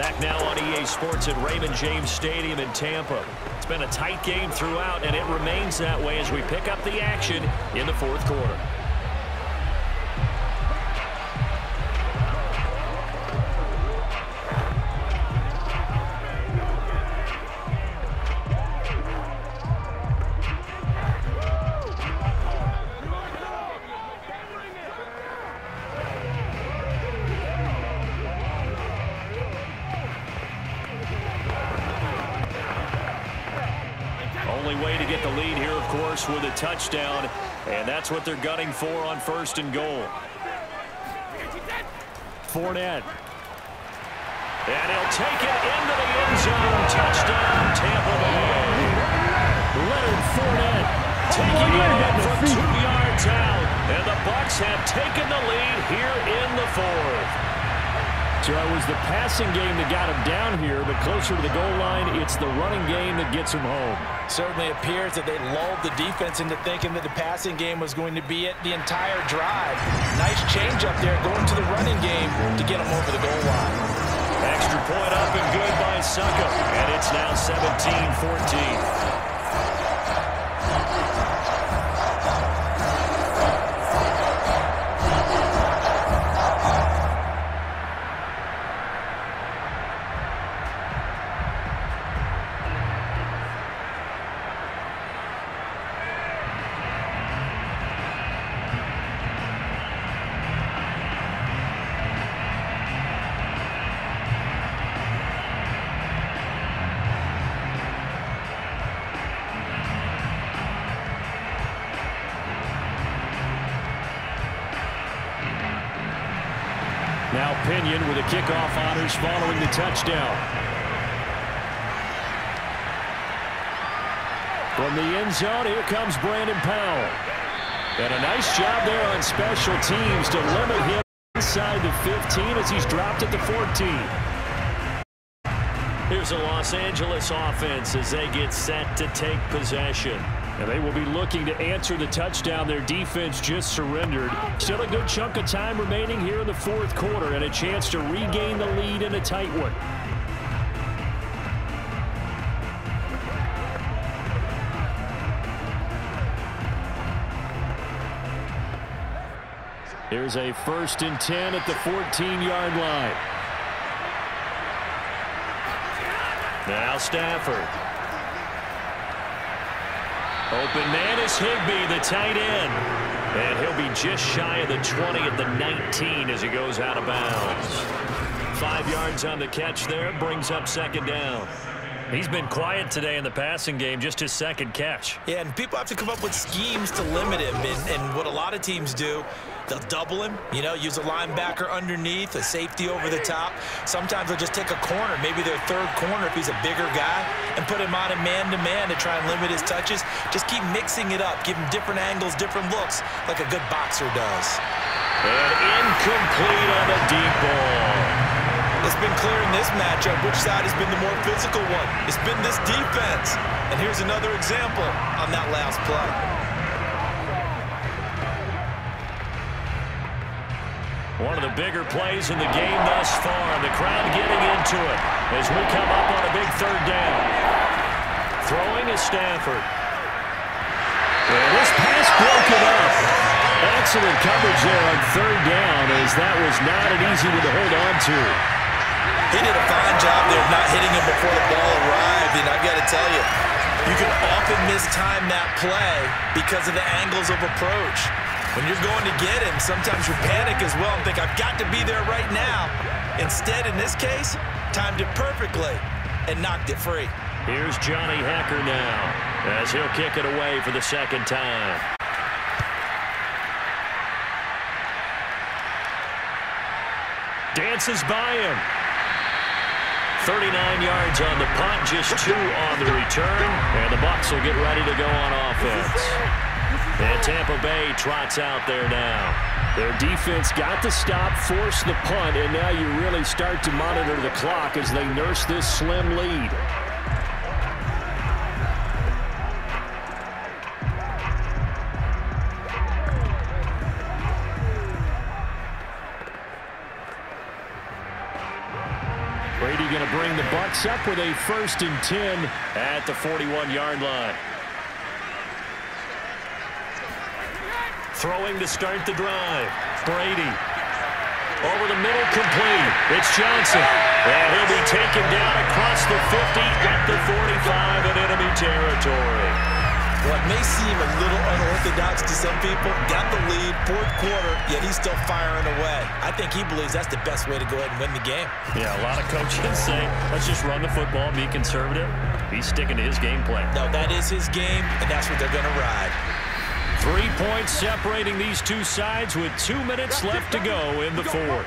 Back now on EA Sports at Raymond James Stadium in Tampa. It's been a tight game throughout, and it remains that way as we pick up the action in the fourth quarter. Only way to get the lead here, of course, with a touchdown, and that's what they're gunning for on 1st and goal. Fournette. And he'll take it into the end zone. Touchdown, Tampa Bay. Leonard Fournette taking it in from 2 yards out, and the Bucs have taken the lead here in the fourth. So it was the passing game that got him down here, but closer to the goal line, it's the running game that gets him home. Certainly appears that they lulled the defense into thinking that the passing game was going to be it the entire drive. Nice change up there going to the running game to get him over the goal line. Extra point up and good by Suckup, and it's now 17-14. Now Pinion with the kickoff honors following the touchdown. From the end zone, here comes Brandon Powell. And a nice job there on special teams to limit him inside the 15 as he's dropped at the 14. Here's a Los Angeles offense as they get set to take possession. And they will be looking to answer the touchdown their defense just surrendered. Still a good chunk of time remaining here in the fourth quarter and a chance to regain the lead in a tight one. Here's a 1st and 10 at the 14-yard line. Now Stafford. Open man is Higbee, the tight end. And he'll be just shy of the 20 at the 19 as he goes out of bounds. 5 yards on the catch there, brings up 2nd down. He's been quiet today in the passing game, just his 2nd catch. Yeah, and people have to come up with schemes to limit him. And what a lot of teams do, they'll double him, use a linebacker underneath, a safety over the top. Sometimes they'll just take a corner, maybe their 3rd corner if he's a bigger guy, and put him on a man-to-man to try and limit his touches. Just keep mixing it up, give him different angles, different looks, like a good boxer does. And incomplete on the deep ball. It's been clear in this matchup which side has been the more physical one. It's been this defense. And here's another example on that last play. One of the bigger plays in the game thus far. The crowd getting into it as we come up on a big 3rd down. Throwing is Stafford. And this pass broken up. Excellent coverage there on 3rd down as that was not an easy one to hold on to. He did a fine job there of not hitting him before the ball arrived. And I've got to tell you, you can often mistime that play because of the angles of approach. When you're going to get him, sometimes you panic as well and think, I've got to be there right now. Instead, in this case, timed it perfectly and knocked it free. Here's Johnny Hecker now as he'll kick it away for the 2nd time. Dances by him. 39 yards on the punt, just 2 on the return, and the Bucs will get ready to go on offense. And Tampa Bay trots out there now. Their defense got the stop, forced the punt, and now you really start to monitor the clock as they nurse this slim lead. Brady going to That'll bring the Bucs up with a 1st and 10 at the 41-yard line. Throwing to start the drive. Brady. Over the middle, complete. It's Johnson. And he'll be taken down across the 50 at the 45 in enemy territory. What may seem a little unorthodox to some people, got the lead, 4th quarter, yet he's still firing away. I think he believes that's the best way to go ahead and win the game. Yeah, a lot of coaches say, let's just run the football, be conservative. He's sticking to his game plan. No, that is his game, and that's what they're going to ride. 3 points separating these two sides with 2 minutes left to go in the 4th.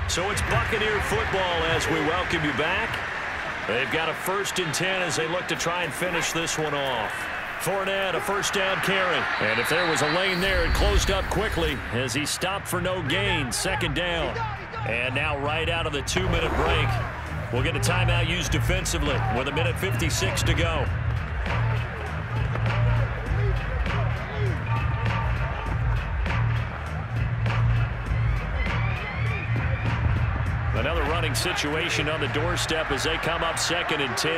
So it's Buccaneer football as we welcome you back. They've got a 1st and 10 as they look to try and finish this one off. Fournette, a 1st down carry. And if there was a lane there, it closed up quickly as he stopped for no gain. 2nd down. And now right out of the 2-minute break, we'll get a timeout used defensively with 1:56 to go. Another running situation on the doorstep as they come up 2nd and 10.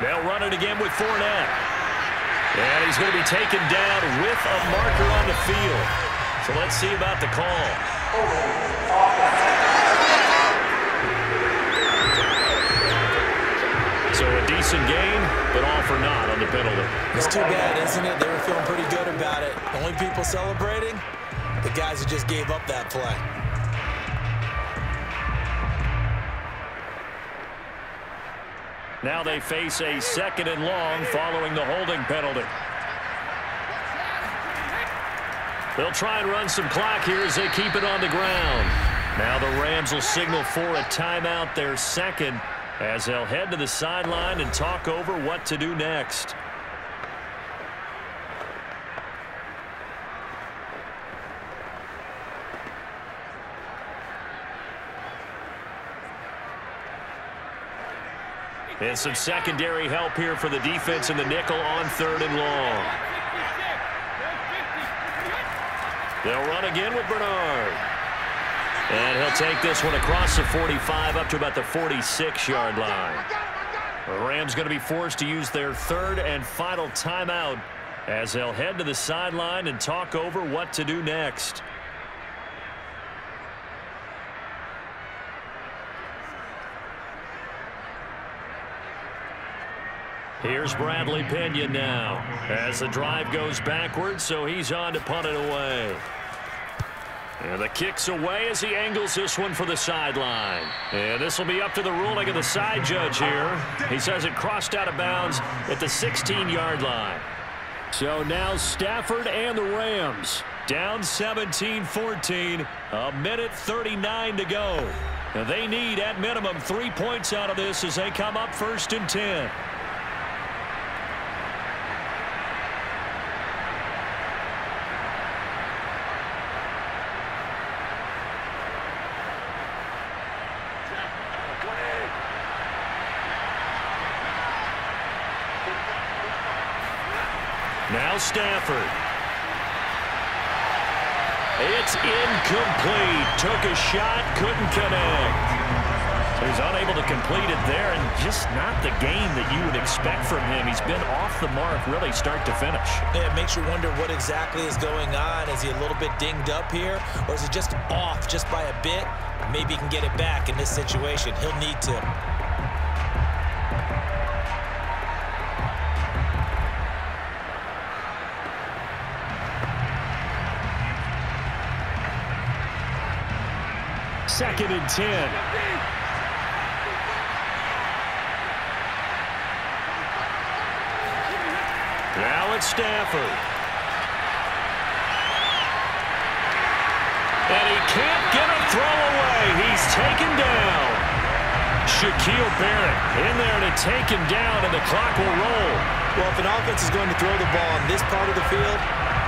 They'll run it again with Fournette. And he's going to be taken down with a marker on the field. So let's see about the call. So a decent game, but all for naught on the penalty. It's too bad, isn't it? They were feeling pretty good about it. Only people celebrating, the guys who just gave up that play. Now they face a 2nd and long following the holding penalty. They'll try and run some clock here as they keep it on the ground. Now the Rams will signal for a timeout, their 2nd, as they'll head to the sideline and talk over what to do next. And some secondary help here for the defense in the nickel on 3rd and long. They'll run again with Bernard. And he'll take this one across the 45 up to about the 46-yard line. The Rams going to be forced to use their 3rd and final timeout as they'll head to the sideline and talk over what to do next. Here's Bradley Pena now as the drive goes backwards, so he's on to punt it away. And the kick's away as he angles this one for the sideline. And this will be up to the ruling of the side judge here. He says it crossed out of bounds at the 16-yard line. So now Stafford and the Rams down 17-14, 1:39 to go. And they need at minimum 3 points out of this as they come up 1st and 10. Now Stafford. It's incomplete. Took a shot, couldn't connect. So he's unable to complete it there, and just not the game that you would expect from him. He's been off the mark really start to finish. Yeah, it makes you wonder what exactly is going on. Is he a little bit dinged up here, or is he just off just by a bit? Maybe he can get it back in this situation. He'll need to. Second and 10. Now it's Stafford. And he can't get a throw away. He's taken down. Shaquille Barrett in there to take him down, and the clock will roll. Well, if an offense is going to throw the ball on this part of the field,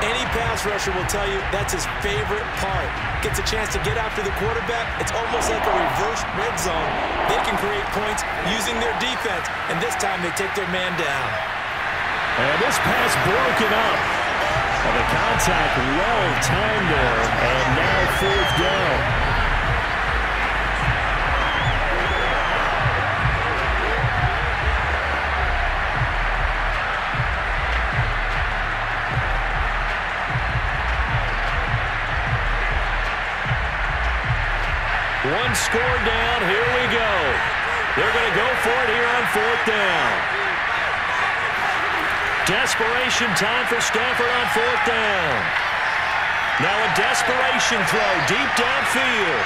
Any pass rusher will tell you that's his favorite part. Gets a chance to get after the quarterback. It's almost like a reverse red zone. They can create points using their defense, and this time they take their man down. And this pass broken up. And the contact well timed there, and now 4th down. One score down. Here we go. They're going to go for it here on 4th down. Desperation time for Stafford on 4th down. Now a desperation throw deep downfield.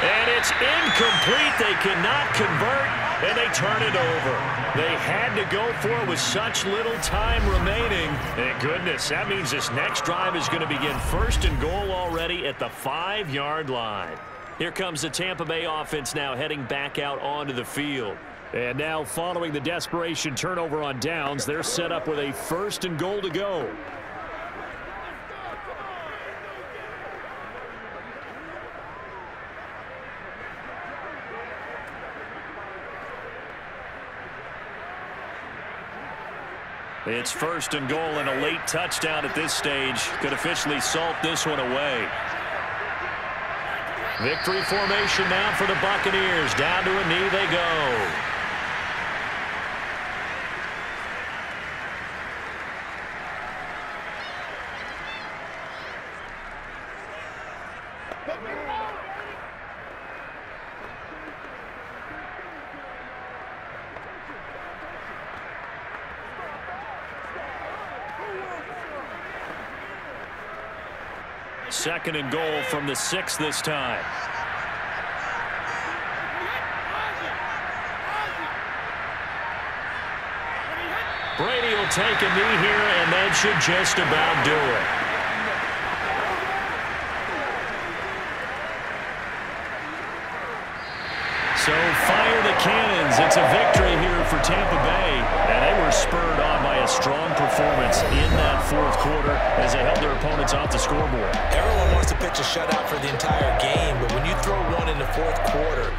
And it's incomplete. They cannot convert, and they turn it over. They had to go for it with such little time remaining. And goodness, that means this next drive is going to begin 1st and goal already at the 5-yard line. Here comes the Tampa Bay offense now heading back out onto the field. And now following the desperation turnover on downs, they're set up with a 1st and goal to go. It's 1st and goal, and a late touchdown at this stage could officially salt this one away. Victory formation now for the Buccaneers. Down to a knee they go. Second and goal from the 6 this time. Brady will take a knee here, and that should just about do it. So fire the cannons. It's a victory here for Tampa Bay. And they were spurred on by a strong performance in that 4th quarter as they held their opponents off the scoreboard. Everyone wants to pitch a shutout for the entire game, but when you throw one in the 4th quarter,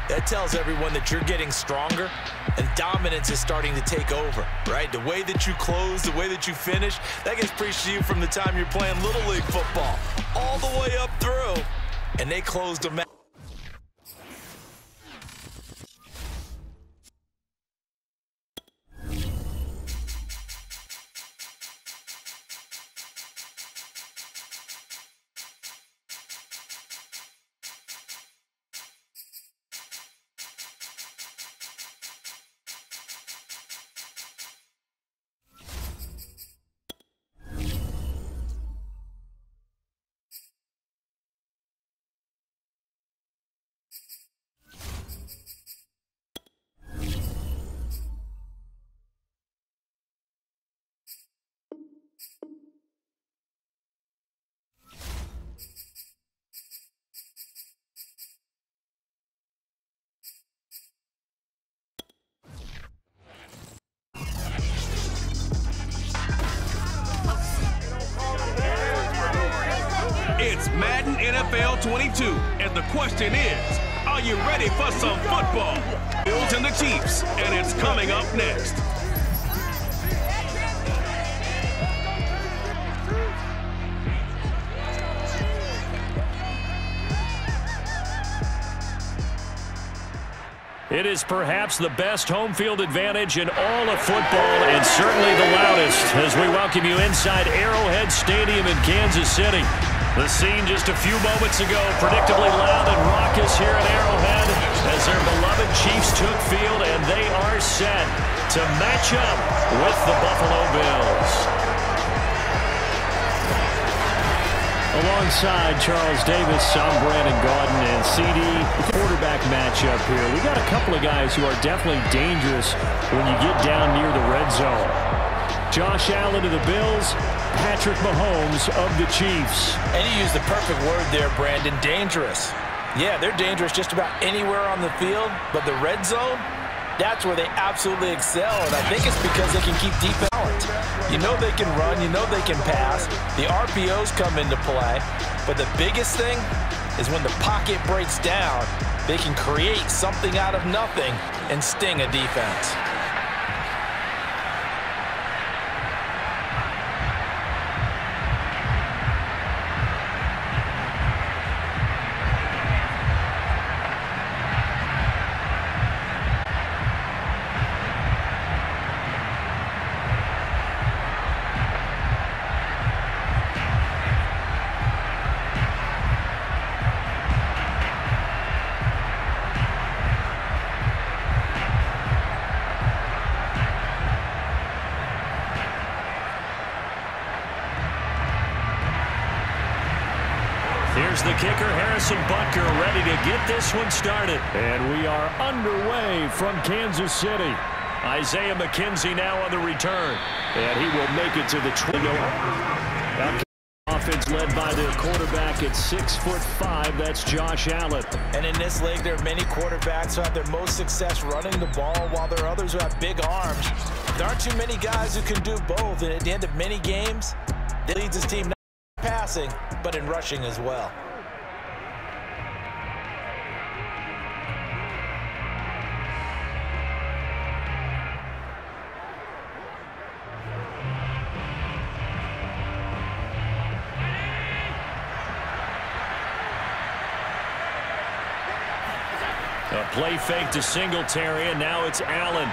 that tells everyone that you're getting stronger and dominance is starting to take over, right? The way that you close, the way that you finish, that gets preached to you from the time you're playing Little League football all the way up through, and they closed them out. It's Madden NFL 22, and the question is, are you ready for some football? Bills and the Chiefs, and it's coming up next. It is perhaps the best home field advantage in all of football, and certainly the loudest as we welcome you inside Arrowhead Stadium in Kansas City. The scene just a few moments ago, predictably loud and raucous here at Arrowhead as their beloved Chiefs took field, and they are set to match up with the Buffalo Bills. Alongside Charles Davis, I'm Brandon Gaudin, and CD, the quarterback matchup here. We got a couple of guys who are definitely dangerous when you get down near the red zone. Josh Allen of the Bills, Patrick Mahomes of the Chiefs. And you used the perfect word there, Brandon, dangerous. Yeah, they're dangerous just about anywhere on the field, but the red zone, That's where they absolutely excel, and I think it's because they can keep deep balance. You know they can run, you know they can pass. The RPOs come into play, but the biggest thing is when the pocket breaks down, they can create something out of nothing and sting a defense. Here's the kicker, Harrison Butker, ready to get this one started. And we are underway from Kansas City. Isaiah McKenzie now on the return. And he will make it to the 20. Offense led by the quarterback at 6'5". That's Josh Allen. And in this league, there are many quarterbacks who have their most success running the ball, while there are others who have big arms. There aren't too many guys who can do both. And at the end of many games, he leads his team not in passing, but in rushing as well. A play fake to Singletary, and now it's Allen.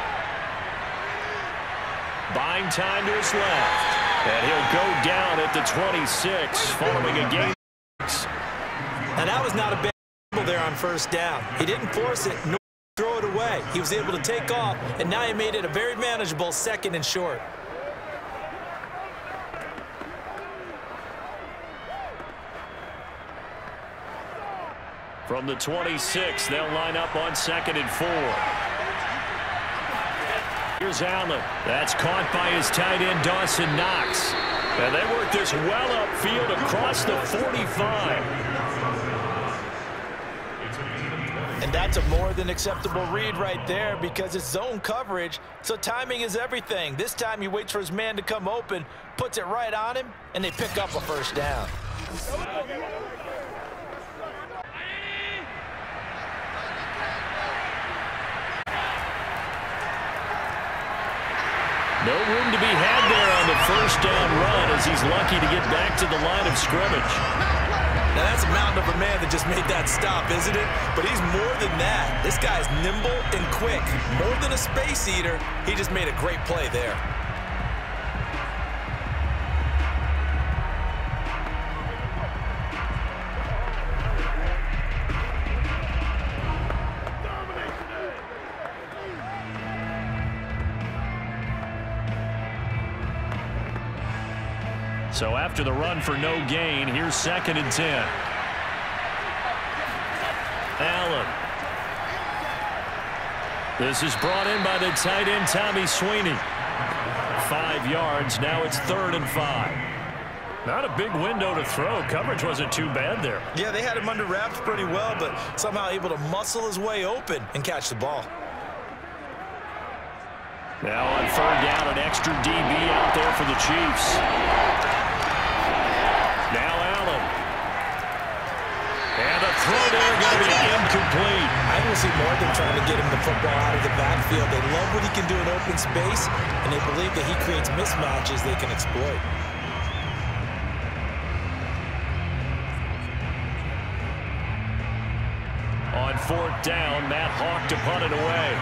Buying time to his left. And he'll go down at the 26 following a game. And that was not a bad gamble there on first down. He didn't force it, nor throw it away. He was able to take off, and now he made it a very manageable 2nd and short. From the 26, they'll line up on 2nd and 4. Here's Allen. That's caught by his tight end, Dawson Knox. And they work this well upfield across the 45. And that's a more than acceptable read right there because it's zone coverage, so timing is everything. This time he waits for his man to come open, puts it right on him, and they pick up a first down. No room to be had there on the first down run as he's lucky to get back to the line of scrimmage. Now that's a mountain of a man that just made that stop, isn't it? But he's more than that. This guy's nimble and quick. More than a space eater, he just made a great play there. So after the run for no gain, here's 2nd and 10. Allen. This is brought in by the tight end, Tommy Sweeney. 5 yards. Now it's 3rd and 5. Not a big window to throw. Coverage wasn't too bad there. Yeah, they had him under wraps pretty well, but somehow able to muscle his way open and catch the ball. Now on 3rd down, an extra DB out there for the Chiefs. Now Allen. And a throw there going to be incomplete. I don't see more than trying to get him the football out of the backfield. They love what he can do in open space, and they believe that he creates mismatches they can exploit. On 4th down, Matt Hawk to punt it away.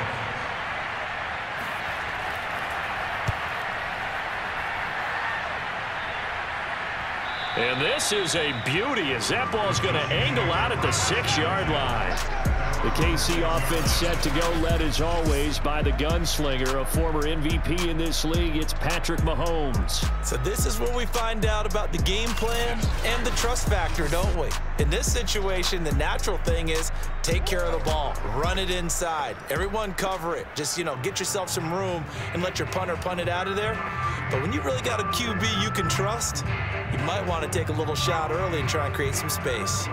And this is a beauty as that ball's going to angle out at the 6-yard line. The KC offense set to go, led as always by the gunslinger, a former MVP in this league. It's Patrick Mahomes. So this is when we find out about the game plan and the trust factor, don't we? In this situation, the natural thing is take care of the ball, run it inside, everyone cover it. Just, get yourself some room and let your punter punt it out of there. But when you really got a QB you can trust, you might want to take a little shot early and try and create some space.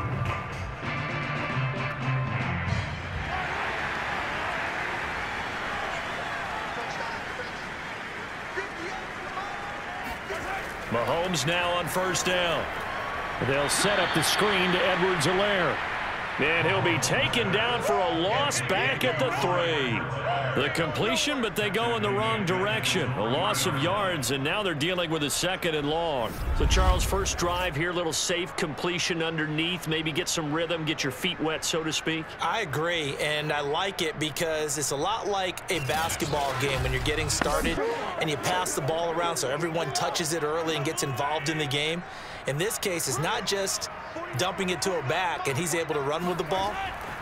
Mahomes now on first down. They'll set up the screen to Edwards-Helaire. And he'll be taken down for a loss back at the 3. The completion, but they go in the wrong direction. A loss of yards, and now they're dealing with a 2nd and long. So, Charles, first drive here, little safe completion underneath. Maybe get some rhythm, get your feet wet, so to speak. I agree, and I like it because it's a lot like a basketball game when you're getting started and you pass the ball around so everyone touches it early and gets involved in the game. In this case, it's not just dumping it to a back and he's able to run with the ball,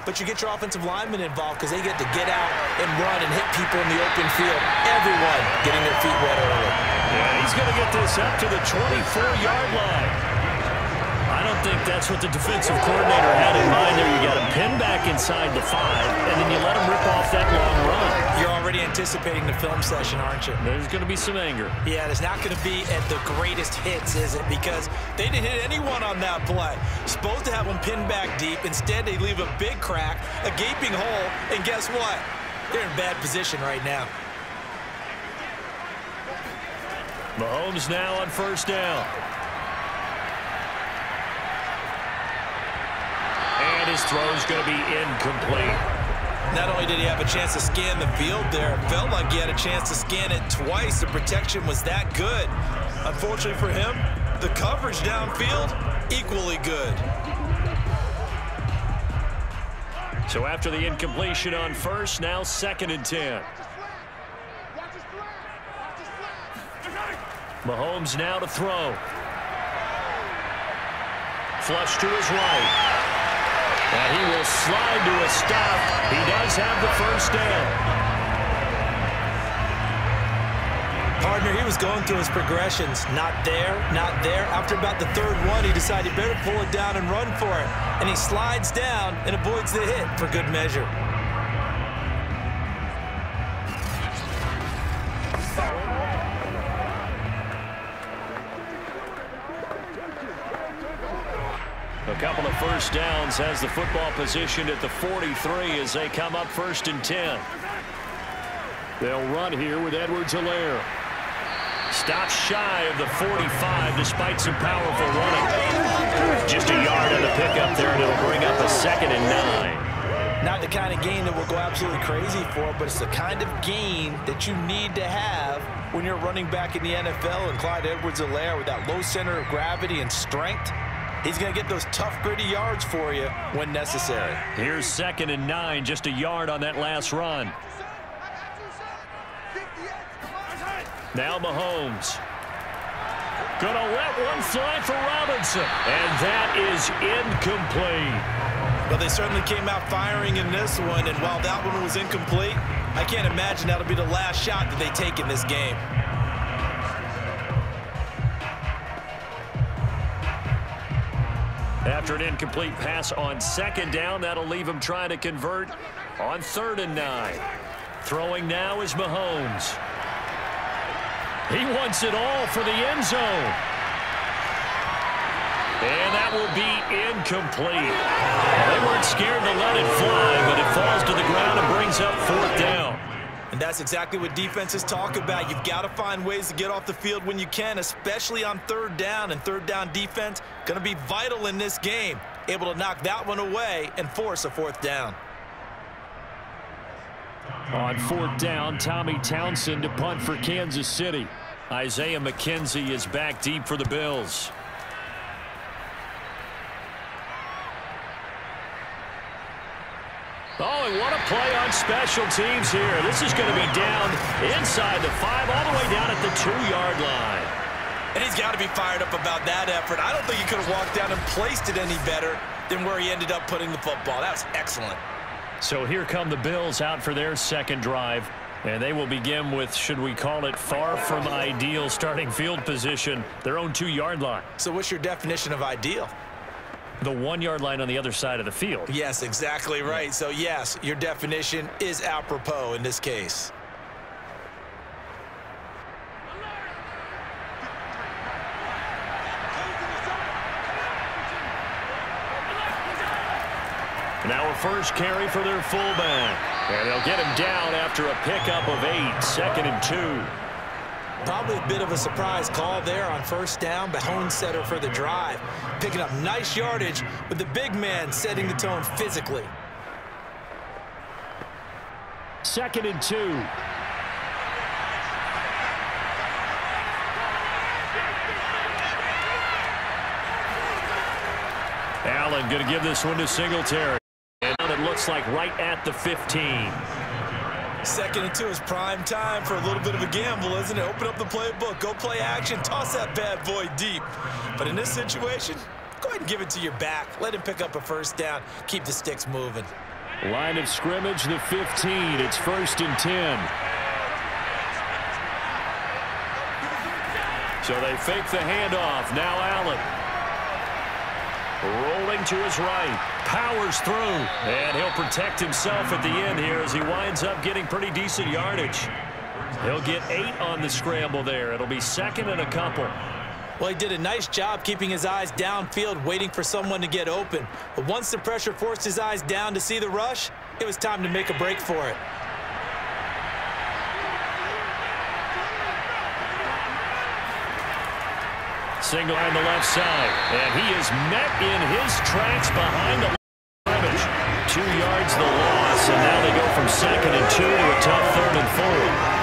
but you get your offensive linemen involved because they get to get out and run and hit people in the open field. Everyone getting their feet wet early. Yeah, he's going to get this up to the 24-yard line. I don't think that's what the defensive coordinator had in mind there. You got him pinned back inside the 5, and then you let him rip off that long run. You're already anticipating the film session, aren't you? There's going to be some anger. Yeah, it's not going to be at the greatest hits, is it? Because they didn't hit anyone on that play. Supposed to have them pinned back deep. Instead, they leave a big crack, a gaping hole, and guess what? They're in bad position right now. Mahomes now on first down. And his throw's going to be incomplete. Not only did he have a chance to scan the field there, it felt like he had a chance to scan it twice. The protection was that good. Unfortunately for him, the coverage downfield, equally good. So after the incompletion on first, now 2nd and 10. Mahomes now to throw. Flush to his right. And he will slide to a stop. He does have the first down. Partner, he was going through his progressions. Not there, not there. After about the 3rd one, he decided he better pull it down and run for it. And he slides down and avoids the hit for good measure. A couple of first downs has the football positioned at the 43 as they come up 1st and 10. They'll run here with Edwards-Helaire. Stops shy of the 45 despite some powerful running. Just a yard on the pickup there, and it'll bring up a 2nd and 9. Not the kind of gain that we'll go absolutely crazy for, but it's the kind of gain that you need to have when you're running back in the NFL. And Clyde Edwards-Helaire, with that low center of gravity and strength, he's going to get those tough, gritty yards for you when necessary. Here's 2nd and 9, just a yard on that last run. Now Mahomes. Gonna let one fly for Robinson. And that is incomplete. Well, they certainly came out firing in this one, and while that one was incomplete, I can't imagine that'll be the last shot that they take in this game. After an incomplete pass on 2nd down, that'll leave him trying to convert on 3rd and 9. Throwing now is Mahomes. He wants it all for the end zone. And that will be incomplete. They weren't scared to let it fly, but it falls to the ground and brings up 4th down. And that's exactly what defenses talk about. You've got to find ways to get off the field when you can, especially on 3rd down. And 3rd down defense going to be vital in this game. Able to knock that one away and force a 4th down. On 4th down, Tommy Townsend to punt for Kansas City. Isaiah McKenzie is back deep for the Bills. Oh, and what a play on special teams here. This is going to be down inside the 5, all the way down at the 2-yard line. And he's got to be fired up about that effort. I don't think he could have walked down and placed it any better than where he ended up putting the football. That was excellent. So here come the Bills out for their 2nd drive. And they will begin with, should we call it, far from ideal starting field position, their own 2-yard line. So what's your definition of ideal? The 1-yard line on the other side of the field. Yes, exactly right. So, yes, your definition is apropos in this case. Now a first carry for their fullback. And they'll get him down after a pickup of 8, 2nd and 2. Probably a bit of a surprise call there on first down, but Mahomes setter for the drive. Picking up nice yardage with the big man setting the tone physically. 2nd and 2. Allen going to give this one to Singletary. And it looks like right at the 15. 2nd and 2 is prime time for a little bit of a gamble, isn't it? Open up the playbook, go play action, toss that bad boy deep. But in this situation, go ahead and give it to your back. Let him pick up a first down. Keep the sticks moving. Line of scrimmage, the 15. It's 1st and 10. So they fake the handoff. Now Allen. Rolling to his right. Powers through. And he'll protect himself at the end here as he winds up getting pretty decent yardage. He'll get 8 on the scramble there. It'll be 2nd and a couple. Well, he did a nice job keeping his eyes downfield, waiting for someone to get open. But once the pressure forced his eyes down to see the rush, it was time to make a break for it. Single on the left side, and he is met in his tracks behind the scrimmage. 2 yards the loss, and now they go from 2nd and 2 to a tough 3rd and 4.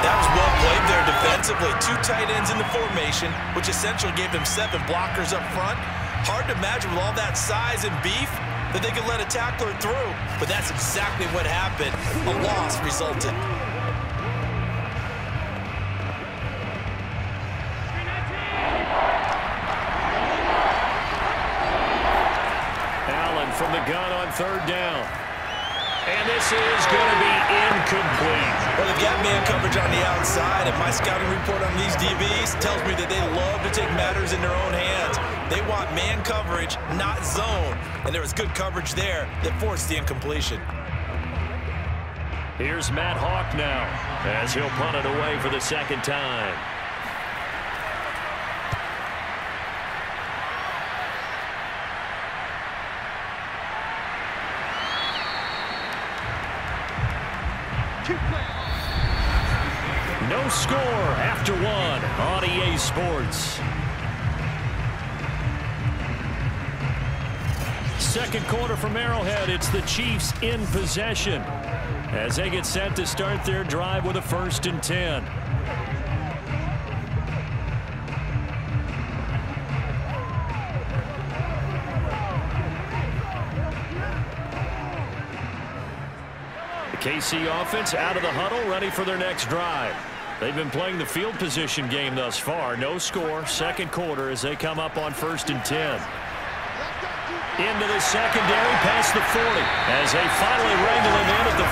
That was well played there defensively. 2 tight ends in the formation, which essentially gave them 7 blockers up front. Hard to imagine with all that size and beef that they could let a tackler through, but that's exactly what happened. A loss resulted. From the gun on 3rd down. And this is going to be incomplete. Well, they've got man coverage on the outside, and my scouting report on these DBs tells me that they love to take matters in their own hands. They want man coverage, not zone. And there was good coverage there that forced the incompletion. Here's Matt Hawk now as he'll punt it away for the 2nd time. No score after 1 on EA Sports. 2nd quarter from Arrowhead. It's the Chiefs in possession as they get set to start their drive with a 1st and 10. The KC offense out of the huddle, ready for their next drive. They've been playing the field position game thus far. No score, 2nd quarter as they come up on 1st and 10. Into the secondary, past the 40, as they finally wrangle him in at the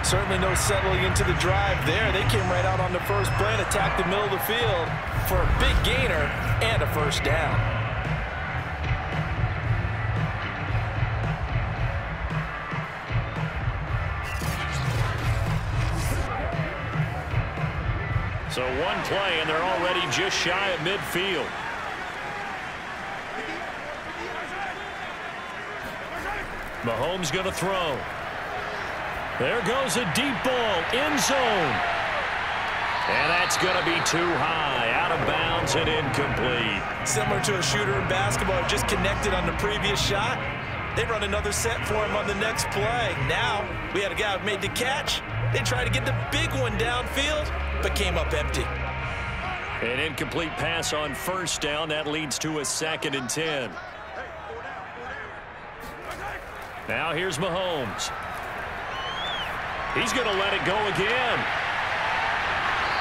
48. Certainly no settling into the drive there. They came right out on the first play and attacked the middle of the field for a big gainer and a first down. So 1 play, and they're already just shy of midfield. Mahomes going to throw. There goes a deep ball, end zone. And that's going to be too high, out of bounds and incomplete. Similar to a shooter in basketball, just connected on the previous shot. They run another set for him on the next play. Now, we had a guy who made the catch. They tried to get the big one downfield, but came up empty. An incomplete pass on 1st down. That leads to a 2nd and 10. Now here's Mahomes. He's going to let it go again.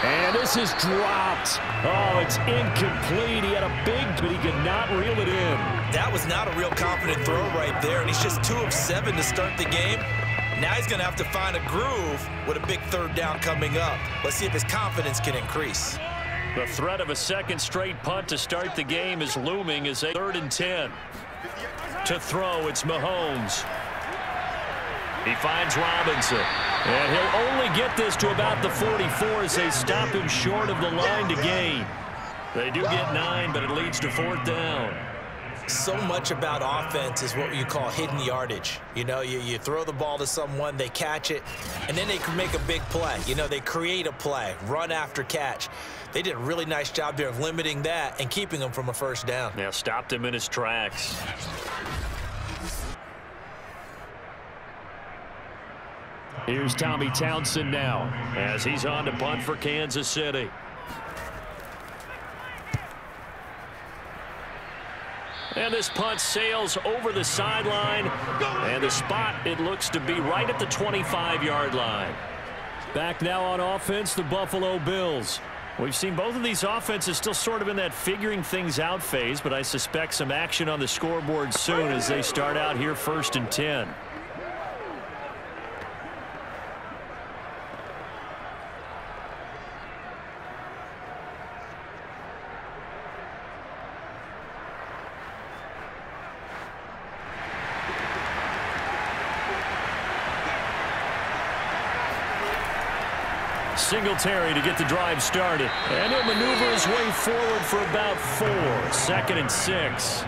And this is dropped. Oh, it's incomplete. He had a big, but he could not reel it in. That was not a real confident throw right there, and he's just 2 of 7 to start the game. Now he's going to have to find a groove with a big 3rd down coming up. Let's see if his confidence can increase. The threat of a 2nd straight punt to start the game is looming as a 3rd and 10. To throw, it's Mahomes. He finds Robinson. And he'll only get this to about the 44 as they stop him short of the line to gain. They do get 9, but it leads to 4th down. So much about offense is what you call hidden yardage. You know, you throw the ball to someone, they catch it, and then they can make a big play. You know, they create a play, run after catch. They did a really nice job there of limiting that and keeping him from a first down. Yeah, stopped him in his tracks. Here's Tommy Townsend now as he's on to punt for Kansas City. And this punt sails over the sideline. And the spot, it looks to be right at the 25-yard line. Back now on offense, the Buffalo Bills. We've seen both of these offenses still sort of in that figuring things out phase, but I suspect some action on the scoreboard soon as they start out here 1st and 10. Singletary to get the drive started. And he'll maneuver his way forward for about 4. 2nd and 6.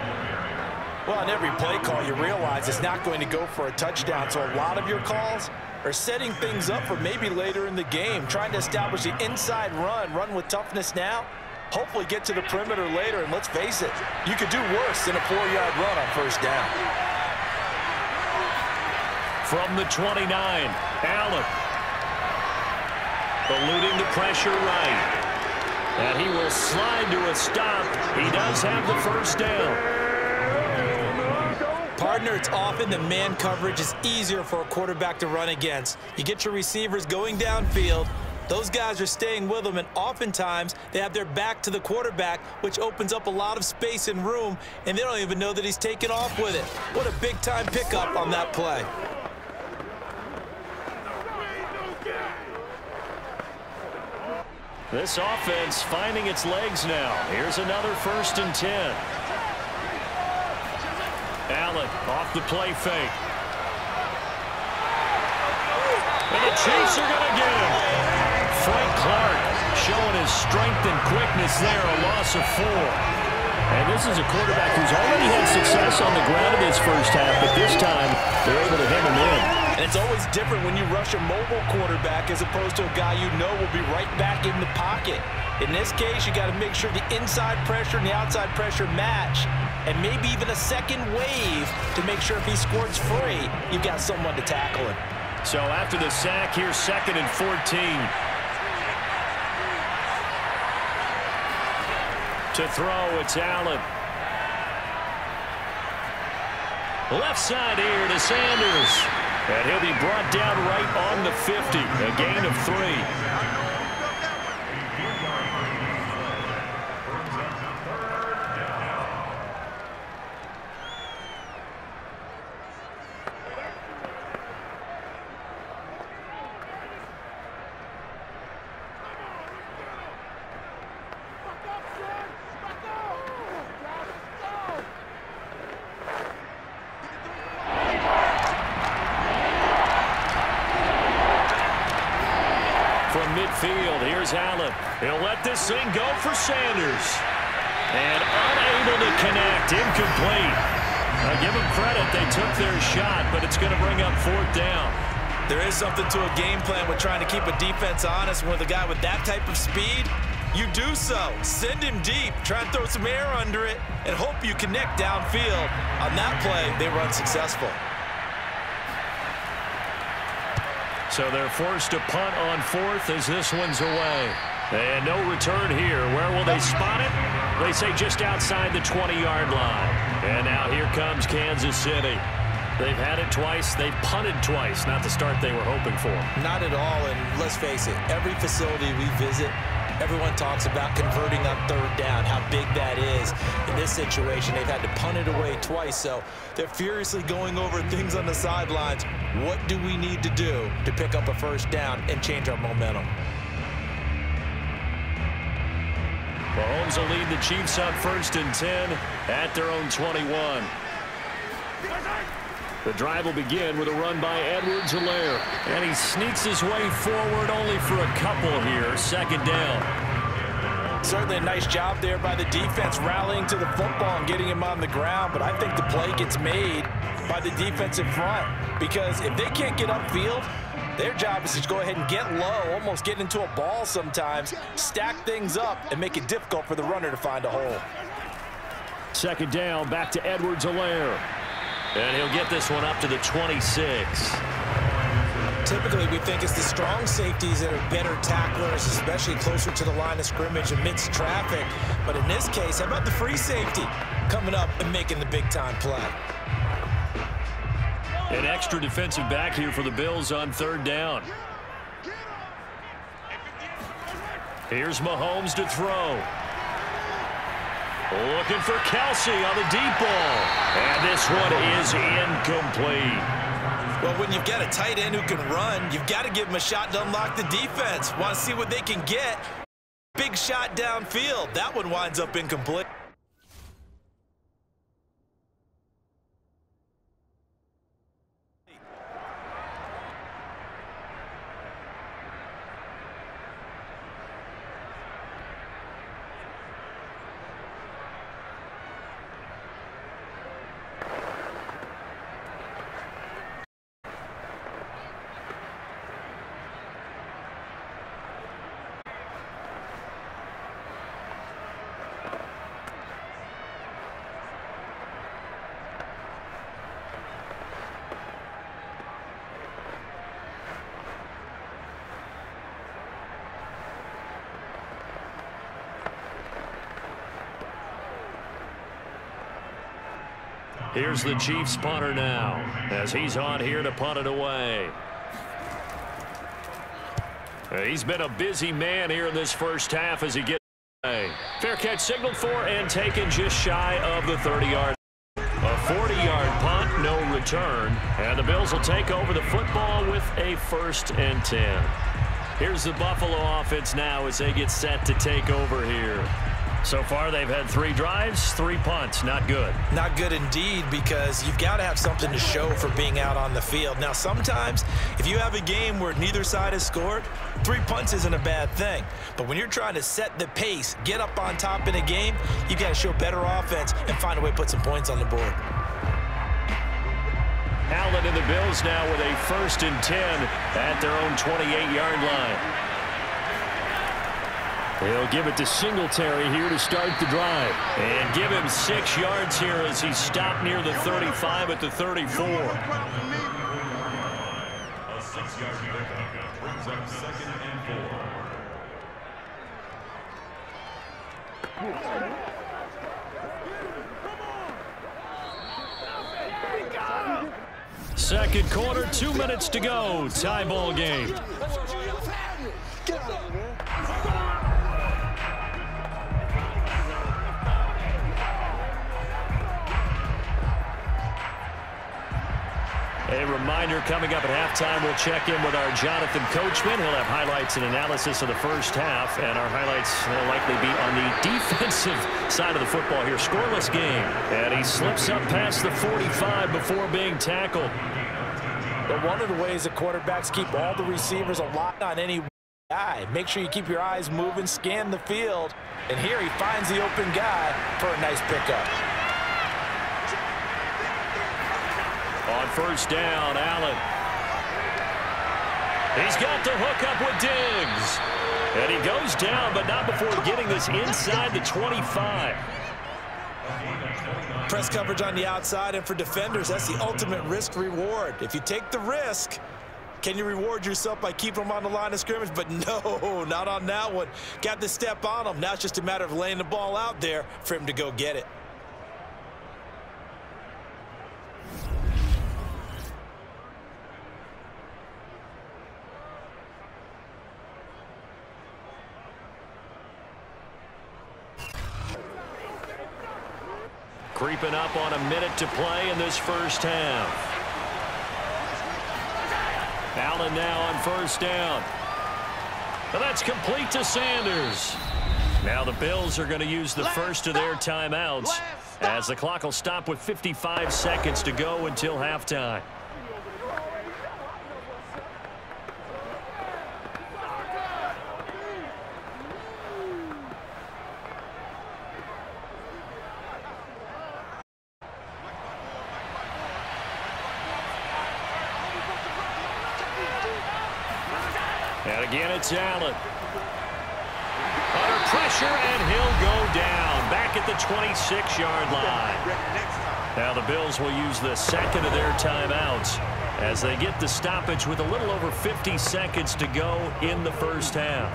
Well, on every play call, you realize it's not going to go for a touchdown. So a lot of your calls are setting things up for maybe later in the game, trying to establish the inside run with toughness now, hopefully get to the perimeter later. And let's face it, you could do worse than a 4-yard run on first down. From the 29, Allen. Eluding the pressure right. And he will slide to a stop. He does have the first down. Partner, it's often the man coverage is easier for a quarterback to run against. You get your receivers going downfield. Those guys are staying with them, and oftentimes they have their back to the quarterback, which opens up a lot of space and room, and they don't even know that he's taken off with it. What a big-time pickup on that play. This offense finding its legs now. Here's another 1st and 10. Allen off the play fake. And the Chiefs are going to get him. Frank Clark showing his strength and quickness there, a loss of 4. And this is a quarterback who's already had success on the ground in his first half, but this time they're able to hem him in. And it's always different when you rush a mobile quarterback as opposed to a guy you know will be right back in the pocket. In this case, you got to make sure the inside pressure and the outside pressure match, and maybe even a second wave to make sure if he squirts free, you've got someone to tackle him. So after the sack, here's 2nd and 14. To throw, it's Allen. Left side here to Sanders. And he'll be brought down right on the 50. A gain of 3. Midfield, here's Allen. He'll let this thing go for Sanders. And unable to connect, incomplete. Now give them credit, they took their shot, but it's going to bring up 4th down. There is something to a game plan with trying to keep a defense honest. With a guy with that type of speed, you do so. Send him deep, try and throw some air under it, and hope you connect downfield. On that play, they were unsuccessful. So they're forced to punt on 4th as this one's away. And no return here. Where will they spot it? They say just outside the 20-yard line. And now here comes Kansas City. They've had it twice. They've punted twice. Not the start they were hoping for. Not at all. And let's face it, every facility we visit, everyone talks about converting on 3rd down, how big that is. In this situation, they've had to punt it away twice, so they're furiously going over things on the sidelines. What do we need to do to pick up a 1st down and change our momentum? Mahomes will lead the Chiefs up 1st and 10 at their own 21. The drive will begin with a run by Edwards-Helaire. And he sneaks his way forward only for a couple here. 2nd down. Certainly a nice job there by the defense rallying to the football and getting him on the ground, but I think the play gets made by the defensive front because if they can't get upfield, their job is to go ahead and get low, almost get into a ball sometimes, stack things up, and make it difficult for the runner to find a hole. Second down, back to Edwards-Helaire. And he'll get this one up to the 26. Typically, we think it's the strong safeties that are better tacklers, especially closer to the line of scrimmage amidst traffic. But in this case, how about the free safety coming up and making the big-time play? An extra defensive back here for the Bills on third down. Here's Mahomes to throw. Looking for Kelsey on the deep ball. And this one is incomplete. Well, when you've got a tight end who can run, you've got to give him a shot to unlock the defense. Want to see what they can get. Big shot downfield. That one winds up incomplete. Here's the Chiefs punter now as he's on here to punt it away. He's been a busy man here in this first half as he gets away. Fair catch signaled for and taken just shy of the 30-yard. A 40-yard punt, no return. And the Bills will take over the football with a 1st and 10. Here's the Buffalo offense now as they get set to take over here. So far, they've had 3 drives, 3 punts. Not good. Not good indeed, because you've got to have something to show for being out on the field. Now, sometimes, if you have a game where neither side has scored, 3 punts isn't a bad thing. But when you're trying to set the pace, get up on top in a game, you've got to show better offense and find a way to put some points on the board. Allen and the Bills now with a 1st and 10 at their own 28-yard line. He'll give it to Singletary here to start the drive. And give him 6 yards here as he stopped near the 35 at the 34. A 6-yard pickup brings up 2nd and 4. Second quarter, 2 minutes to go. Tie ball game. A reminder coming up at halftime, we'll check in with our Jonathan Coachman. He'll have highlights and analysis of the first half, and our highlights will likely be on the defensive side of the football here. Scoreless game, and he slips up past the 45 before being tackled. But one of the ways that quarterbacks keep all the receivers alive on any guy. Make sure you keep your eyes moving, scan the field, and here he finds the open guy for a nice pickup. On first down, Allen. He's got the hook up with Diggs. And he goes down, but not before getting this inside the 25. Press coverage on the outside, and for defenders, that's the ultimate risk-reward. If you take the risk, can you reward yourself by keeping them on the line of scrimmage? But no, not on that one. Got the step on him. Now it's just a matter of laying the ball out there for him to go get it. Creeping up on a minute to play in this first half. Allen now on first down. And that's complete to Sanders. Now the Bills are going to use the first of their timeouts as the clock will stop with 55 seconds to go until halftime. And again, it's Allen. Under pressure, and he'll go down. Back at the 26-yard line. Now the Bills will use the second of their timeouts as they get the stoppage with a little over 50 seconds to go in the first half.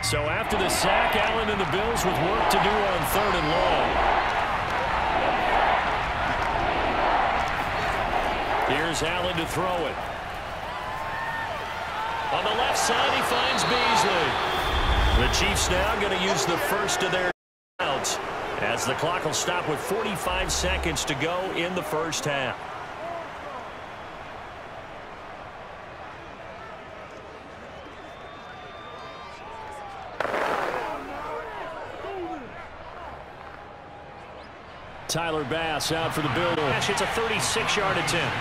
So after the sack, Allen and the Bills with work to do on 3rd and long. Here's Allen to throw it. On the left side, he finds Beasley. The Chiefs now going to use the first of their outs as the clock will stop with 45 seconds to go in the first half. Tyler Bass out for the Bills. It's a 36-yard attempt.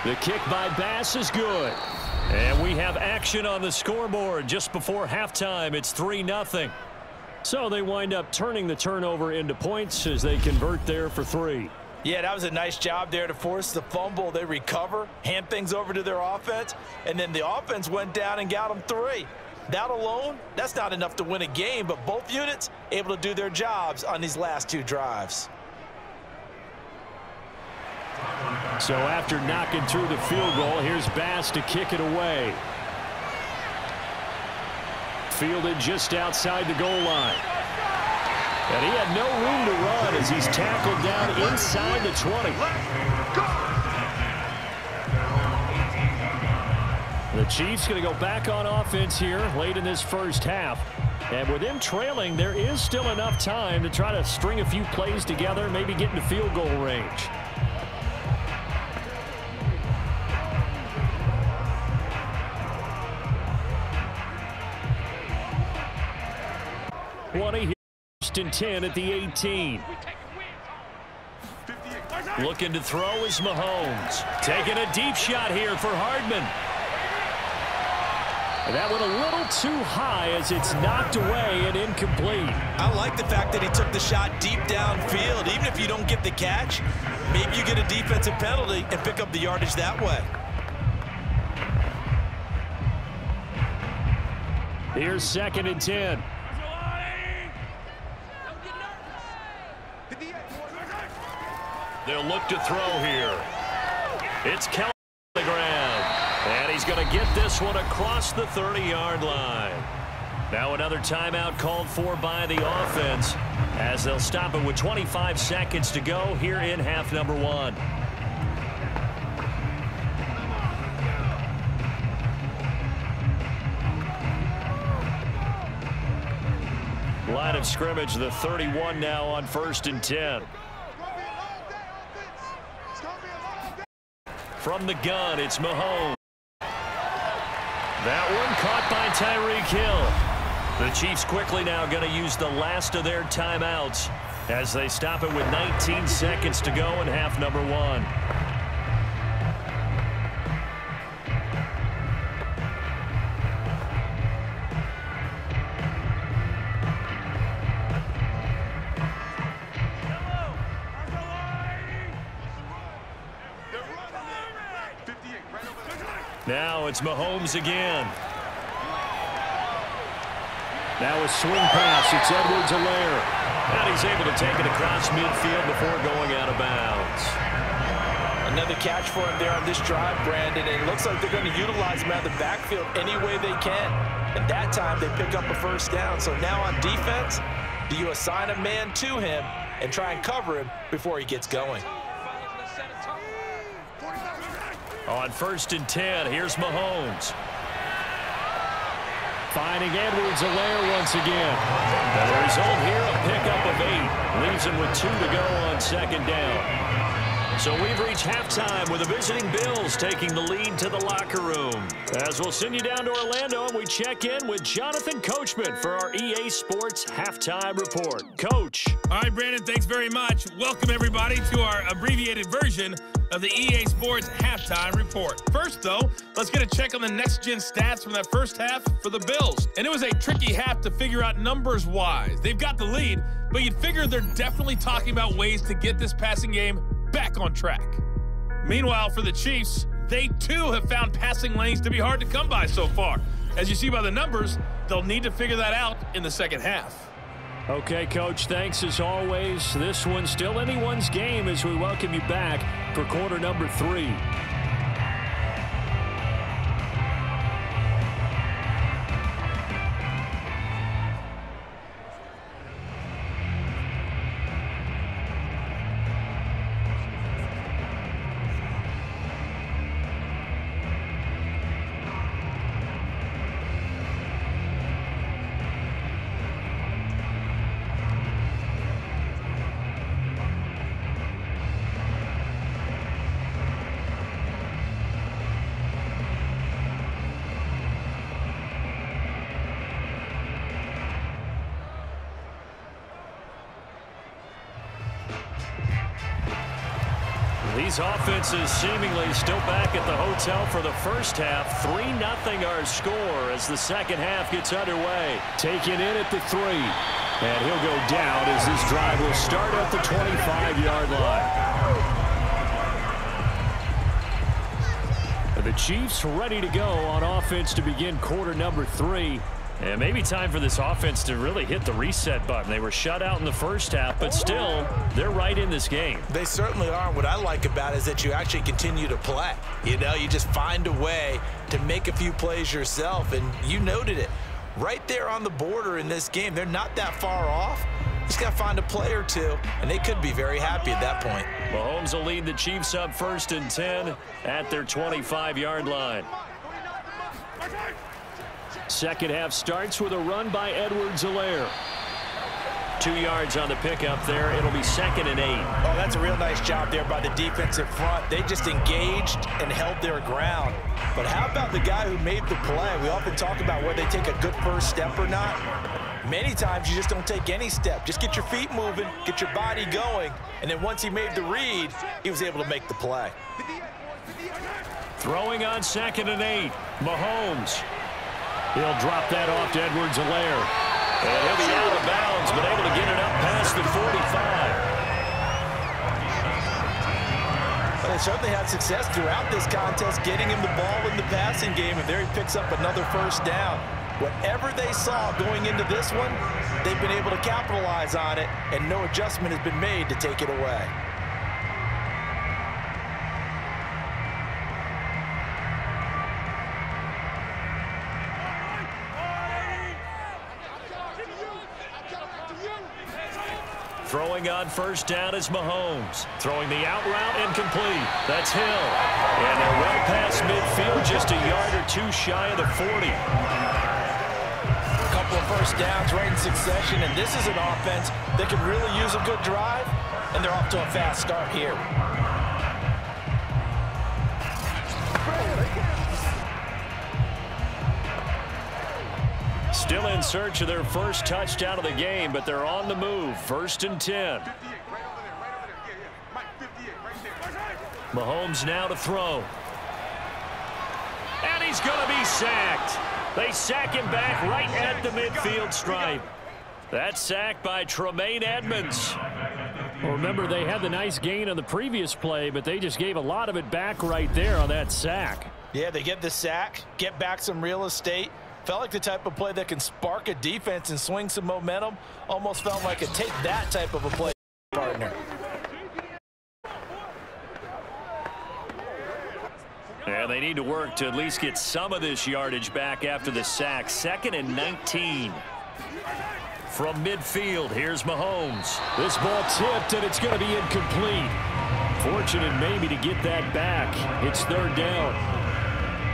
The kick by Bass is good. And we have action on the scoreboard just before halftime. It's 3-0. So they wind up turning the turnover into points as they convert there for 3. Yeah, that was a nice job there to force the fumble. They recover, hand things over to their offense, and then the offense went down and got them 3. That alone, that's not enough to win a game, but both units able to do their jobs on these last 2 drives. So after knocking through the field goal, here's Bass to kick it away. Fielded just outside the goal line. And he had no room to run as he's tackled down inside the 20. The Chiefs going to go back on offense here late in this first half. And with them trailing, there is still enough time to try to string a few plays together, maybe get into field goal range. First and 10 at the 18. Looking to throw is Mahomes. Taking a deep shot here for Hardman. And that went a little too high as it's knocked away and incomplete. I like the fact that he took the shot deep downfield. Even if you don't get the catch, maybe you get a defensive penalty and pick up the yardage that way. Here's 2nd and 10. They'll look to throw here. It's Kelly on the ground. And he's going to get this one across the 30-yard line. Now another timeout called for by the offense as they'll stop it with 25 seconds to go here in half number 1. Line of scrimmage, the 31 now on 1st and 10. From the gun, it's Mahomes. That one caught by Tyreek Hill. The Chiefs quickly now going to use the last of their timeouts as they stop it with 19 seconds to go in half number 1. Now it's Mahomes again. Now a swing pass. It's Edwards-Helaire. And he's able to take it across midfield before going out of bounds. Another catch for him there on this drive, Brandon. And it looks like they're going to utilize him out of the backfield any way they can. And that time they pick up a first down. So now on defense, do you assign a man to him and try and cover him before he gets going? On 1st and 10, here's Mahomes. Finding Edwards-Helaire once again. And the result here, a pickup of 8. Leaves him with 2 to go on 2nd down. So we've reached halftime with the visiting Bills taking the lead to the locker room. As we'll send you down to Orlando and we check in with Jonathan Coachman for our EA Sports Halftime Report. Coach. All right, Brandon, thanks very much. Welcome, everybody, to our abbreviated version of the EA Sports Halftime Report. First, though, let's get a check on the next-gen stats from that first half for the Bills. And it was a tricky half to figure out numbers-wise. They've got the lead, but you'd figure they're definitely talking about ways to get this passing game back on track. Meanwhile, for the Chiefs, they too have found passing lanes to be hard to come by so far. As you see by the numbers, they'll need to figure that out in the second half. Okay, Coach, thanks as always. This one's still anyone's game as we welcome you back for quarter number 3. These offenses seemingly still back at the hotel for the first half. 3-0 our score as the second half gets underway. Taken in at the 3. And he'll go down as this drive will start at the 25-yard line. The Chiefs ready to go on offense to begin quarter number 3. And maybe time for this offense to really hit the reset button. They were shut out in the first half, but still, they're right in this game. They certainly are. What I like about it is that you actually continue to play. You know, you just find a way to make a few plays yourself, and you noted it. Right there on the border in this game, they're not that far off. Just got to find a play or two, and they could be very happy at that point. Mahomes will lead the Chiefs up 1st and 10 at their 25-yard line. Second half starts with a run by Edwards-Helaire. 2 yards on the pickup there. It'll be 2nd and 8. Oh, that's a real nice job there by the defensive front. They just engaged and held their ground. But how about the guy who made the play? We often talk about whether they take a good first step or not. Many times you just don't take any step. Just get your feet moving, get your body going, and then once he made the read, he was able to make the play. Throwing on 2nd and 8. Mahomes. He'll drop that off to Edwards-Helaire. And he'll be out of bounds, but able to get it up past the 45. Well, they certainly had success throughout this contest, getting him the ball in the passing game, and there he picks up another first down. Whatever they saw going into this one, they've been able to capitalize on it, and no adjustment has been made to take it away. Throwing on first down is Mahomes. Throwing the out route incomplete. That's Hill. And they're well past midfield, just a yard or two shy of the 40. A couple of first downs right in succession, and this is an offense that can really use a good drive, and they're off to a fast start here. Still in search of their first touchdown of the game, but they're on the move. 1st and 10. Mahomes now to throw. And he's going to be sacked. They sack him back right at the midfield stripe. That sack by Tremaine Edmonds. Well, remember, they had the nice gain on the previous play, but they just gave a lot of it back right there on that sack. Yeah, they get the sack, get back some real estate. Felt like the type of play that can spark a defense and swing some momentum. Almost felt like a take that type of a play partner. And they need to work to at least get some of this yardage back after the sack. 2nd and 19. From midfield, here's Mahomes. This ball tipped, and it's going to be incomplete. Fortunate maybe to get that back. It's 3rd down.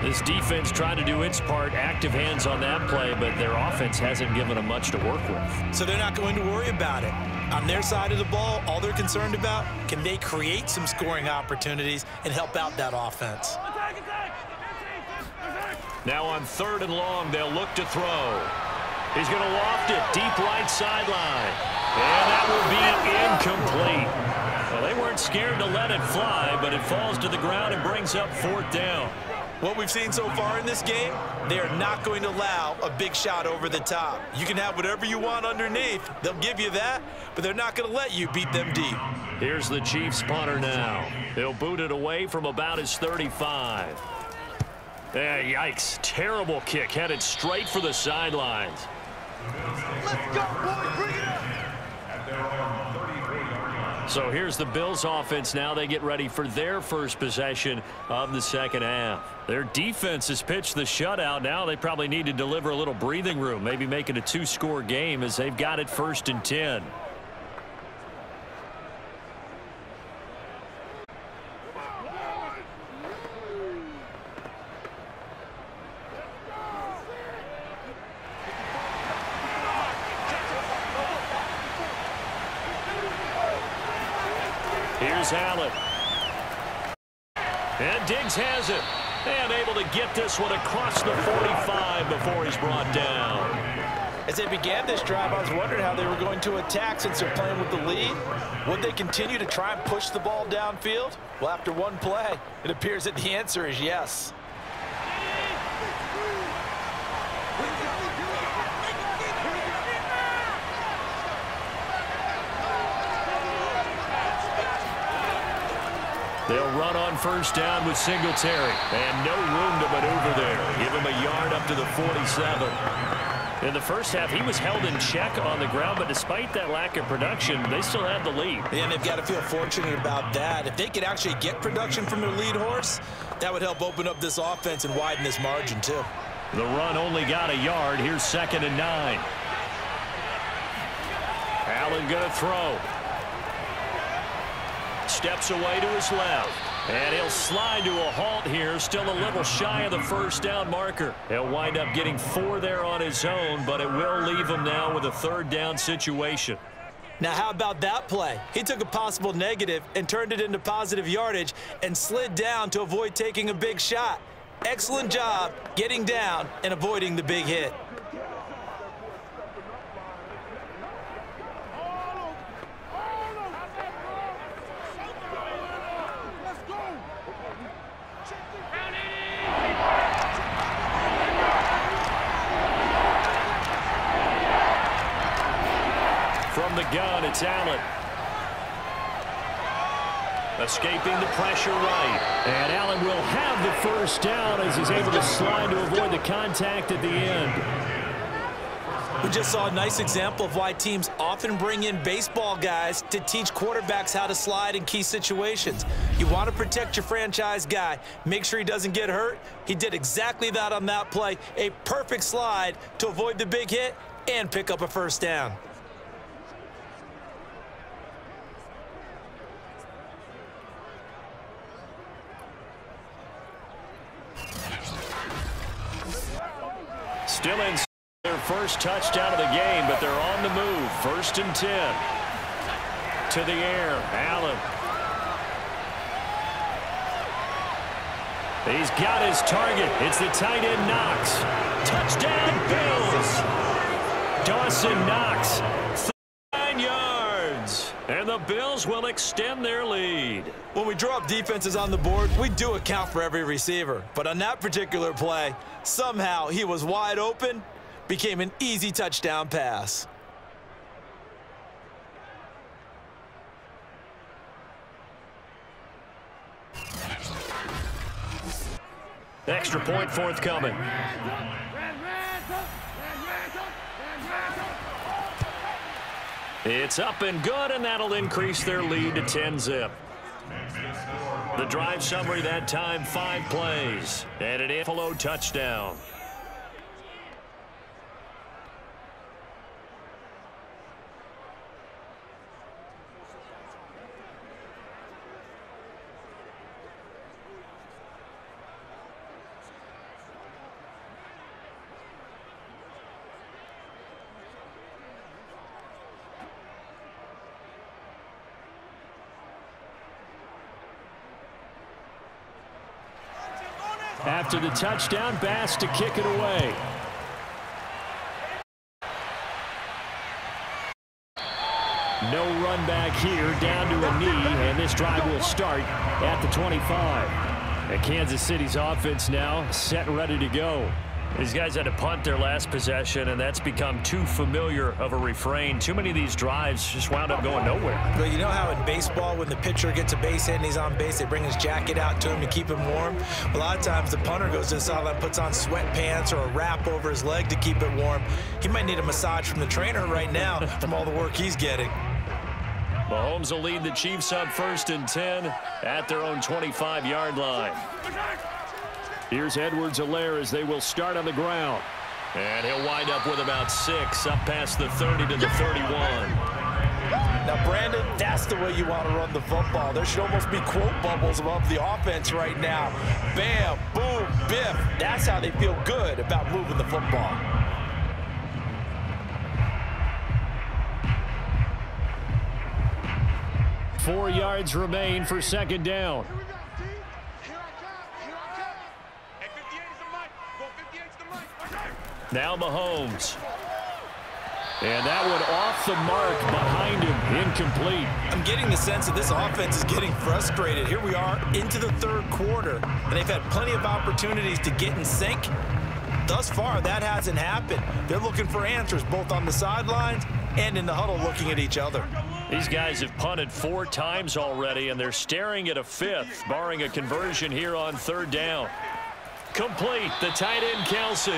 This defense trying to do its part, active hands on that play, but their offense hasn't given them much to work with. So they're not going to worry about it. On their side of the ball, all they're concerned about, can they create some scoring opportunities and help out that offense? Now on 3rd and long, they'll look to throw. He's going to loft it deep right sideline. And that will be incomplete. Well, they weren't scared to let it fly, but it falls to the ground and brings up 4th down. What we've seen so far in this game, they are not going to allow a big shot over the top. You can have whatever you want underneath. They'll give you that, but they're not going to let you beat them deep. Here's the Chiefs punter now. He'll boot it away from about his 35. Yikes. Terrible kick headed straight for the sidelines. Let's go, boys. Bring it up. So here's the Bills offense now. They get ready for their first possession of the second half. Their defense has pitched the shutout. Now they probably need to deliver a little breathing room, maybe make it a 2-score game as they've got it 1st and 10. Here's Allen. And Diggs has it. And able to get this one across the 45 before he's brought down. As they began this drive, I was wondering how they were going to attack since they're playing with the lead. Would they continue to try and push the ball downfield? Well, after one play, it appears that the answer is yes. They'll run on 1st down with Singletary. And no room to maneuver there. Give him a yard up to the 47. In the first half, he was held in check on the ground, but despite that lack of production, they still have the lead. And they've got to feel fortunate about that. If they could actually get production from their lead horse, that would help open up this offense and widen this margin, too. The run only got a yard. Here's 2nd and 9. Allen going to throw. Steps away to his left. And he'll slide to a halt here. Still a little shy of the 1st down marker. He'll wind up getting 4 there on his own, but it will leave him now with a 3rd down situation. Now, how about that play? He took a possible negative and turned it into positive yardage and slid down to avoid taking a big shot. Excellent job getting down and avoiding the big hit. From the gun, it's Allen. Escaping the pressure right. And Allen will have the 1st down as he's able to slide to avoid the contact at the end. We just saw a nice example of why teams often bring in baseball guys to teach quarterbacks how to slide in key situations. You want to protect your franchise guy. Make sure he doesn't get hurt. He did exactly that on that play. A perfect slide to avoid the big hit and pick up a 1st down. Still in their first touchdown of the game, but they're on the move. 1st and 10. To the air, Allen. He's got his target. It's the tight end, Knox. Touchdown, Bills. Dawson Knox, 39 yards. And the Bills will extend their lead. When we draw up defenses on the board, we do account for every receiver. But on that particular play, somehow he was wide open, became an easy touchdown pass. Extra point forthcoming. It's up and good, and that'll increase their lead to 10-zip. The drive summary that time, 5 plays. And an Buffalo touchdown. After the touchdown, Bass to kick it away. No run run back here down to a knee, and this drive will start at the 25. And Kansas City's offense now set and ready to go. These guys had to punt their last possession, and that's become too familiar of a refrain. Too many of these drives just wound up going nowhere. Well, you know how in baseball, when the pitcher gets a base hit and he's on base, they bring his jacket out to him to keep him warm? A lot of times the punter goes to the sideline, puts on sweatpants or a wrap over his leg to keep it warm. He might need a massage from the trainer right now from all the work he's getting. Mahomes will lead the Chiefs up 1st and 10 at their own 25-yard line. Here's Edwards-Helaire as they will start on the ground. And he'll wind up with about 6 up past the 30 to the 31. Now, Brandon, that's the way you want to run the football. There should almost be quote bubbles above the offense right now. Bam, boom, biff. That's how they feel good about moving the football. Four yards remain for 2nd down. Now Mahomes. And that one off the mark behind him, incomplete. I'm getting the sense that this offense is getting frustrated. Here we are into the 3rd quarter, and they've had plenty of opportunities to get in sync. Thus far, that hasn't happened. They're looking for answers both on the sidelines and in the huddle looking at each other. These guys have punted 4 times already, and they're staring at a 5th, barring a conversion here on 3rd down. Complete, the tight end Kelsey.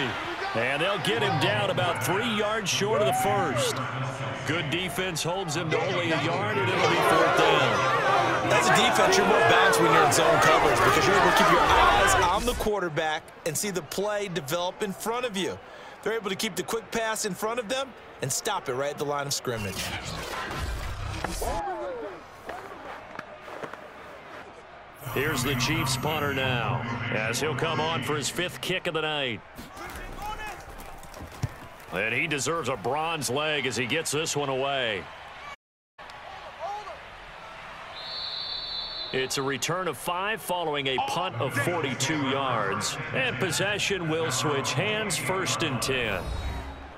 And they'll get him down about 3 yards short of the 1st. Good defense holds him to only a yard, and it'll be 4th down. As a defense, you're more balanced when you're in zone coverage because you're able to keep your eyes on the quarterback and see the play develop in front of you. They're able to keep the quick pass in front of them and stop it right at the line of scrimmage. Here's the Chiefs punter now, as he'll come on for his 5th kick of the night. And he deserves a bronze leg as he gets this one away. It's a return of 5 following a punt of 42 yards. And possession will switch hands, 1st and 10.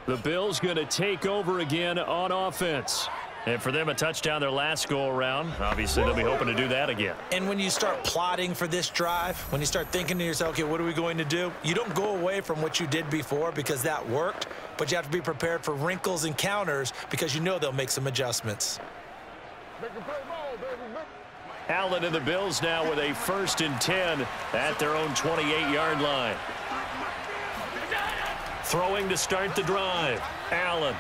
The Bills going to take over again on offense. And for them, a touchdown their last go-around. Obviously, they'll be hoping to do that again. And when you start plotting for this drive, when you start thinking to yourself, okay, what are we going to do? You don't go away from what you did before because that worked, but you have to be prepared for wrinkles and counters because you know they'll make some adjustments. Allen and the Bills now with a 1st and 10 at their own 28-yard line. Throwing to start the drive. Allen.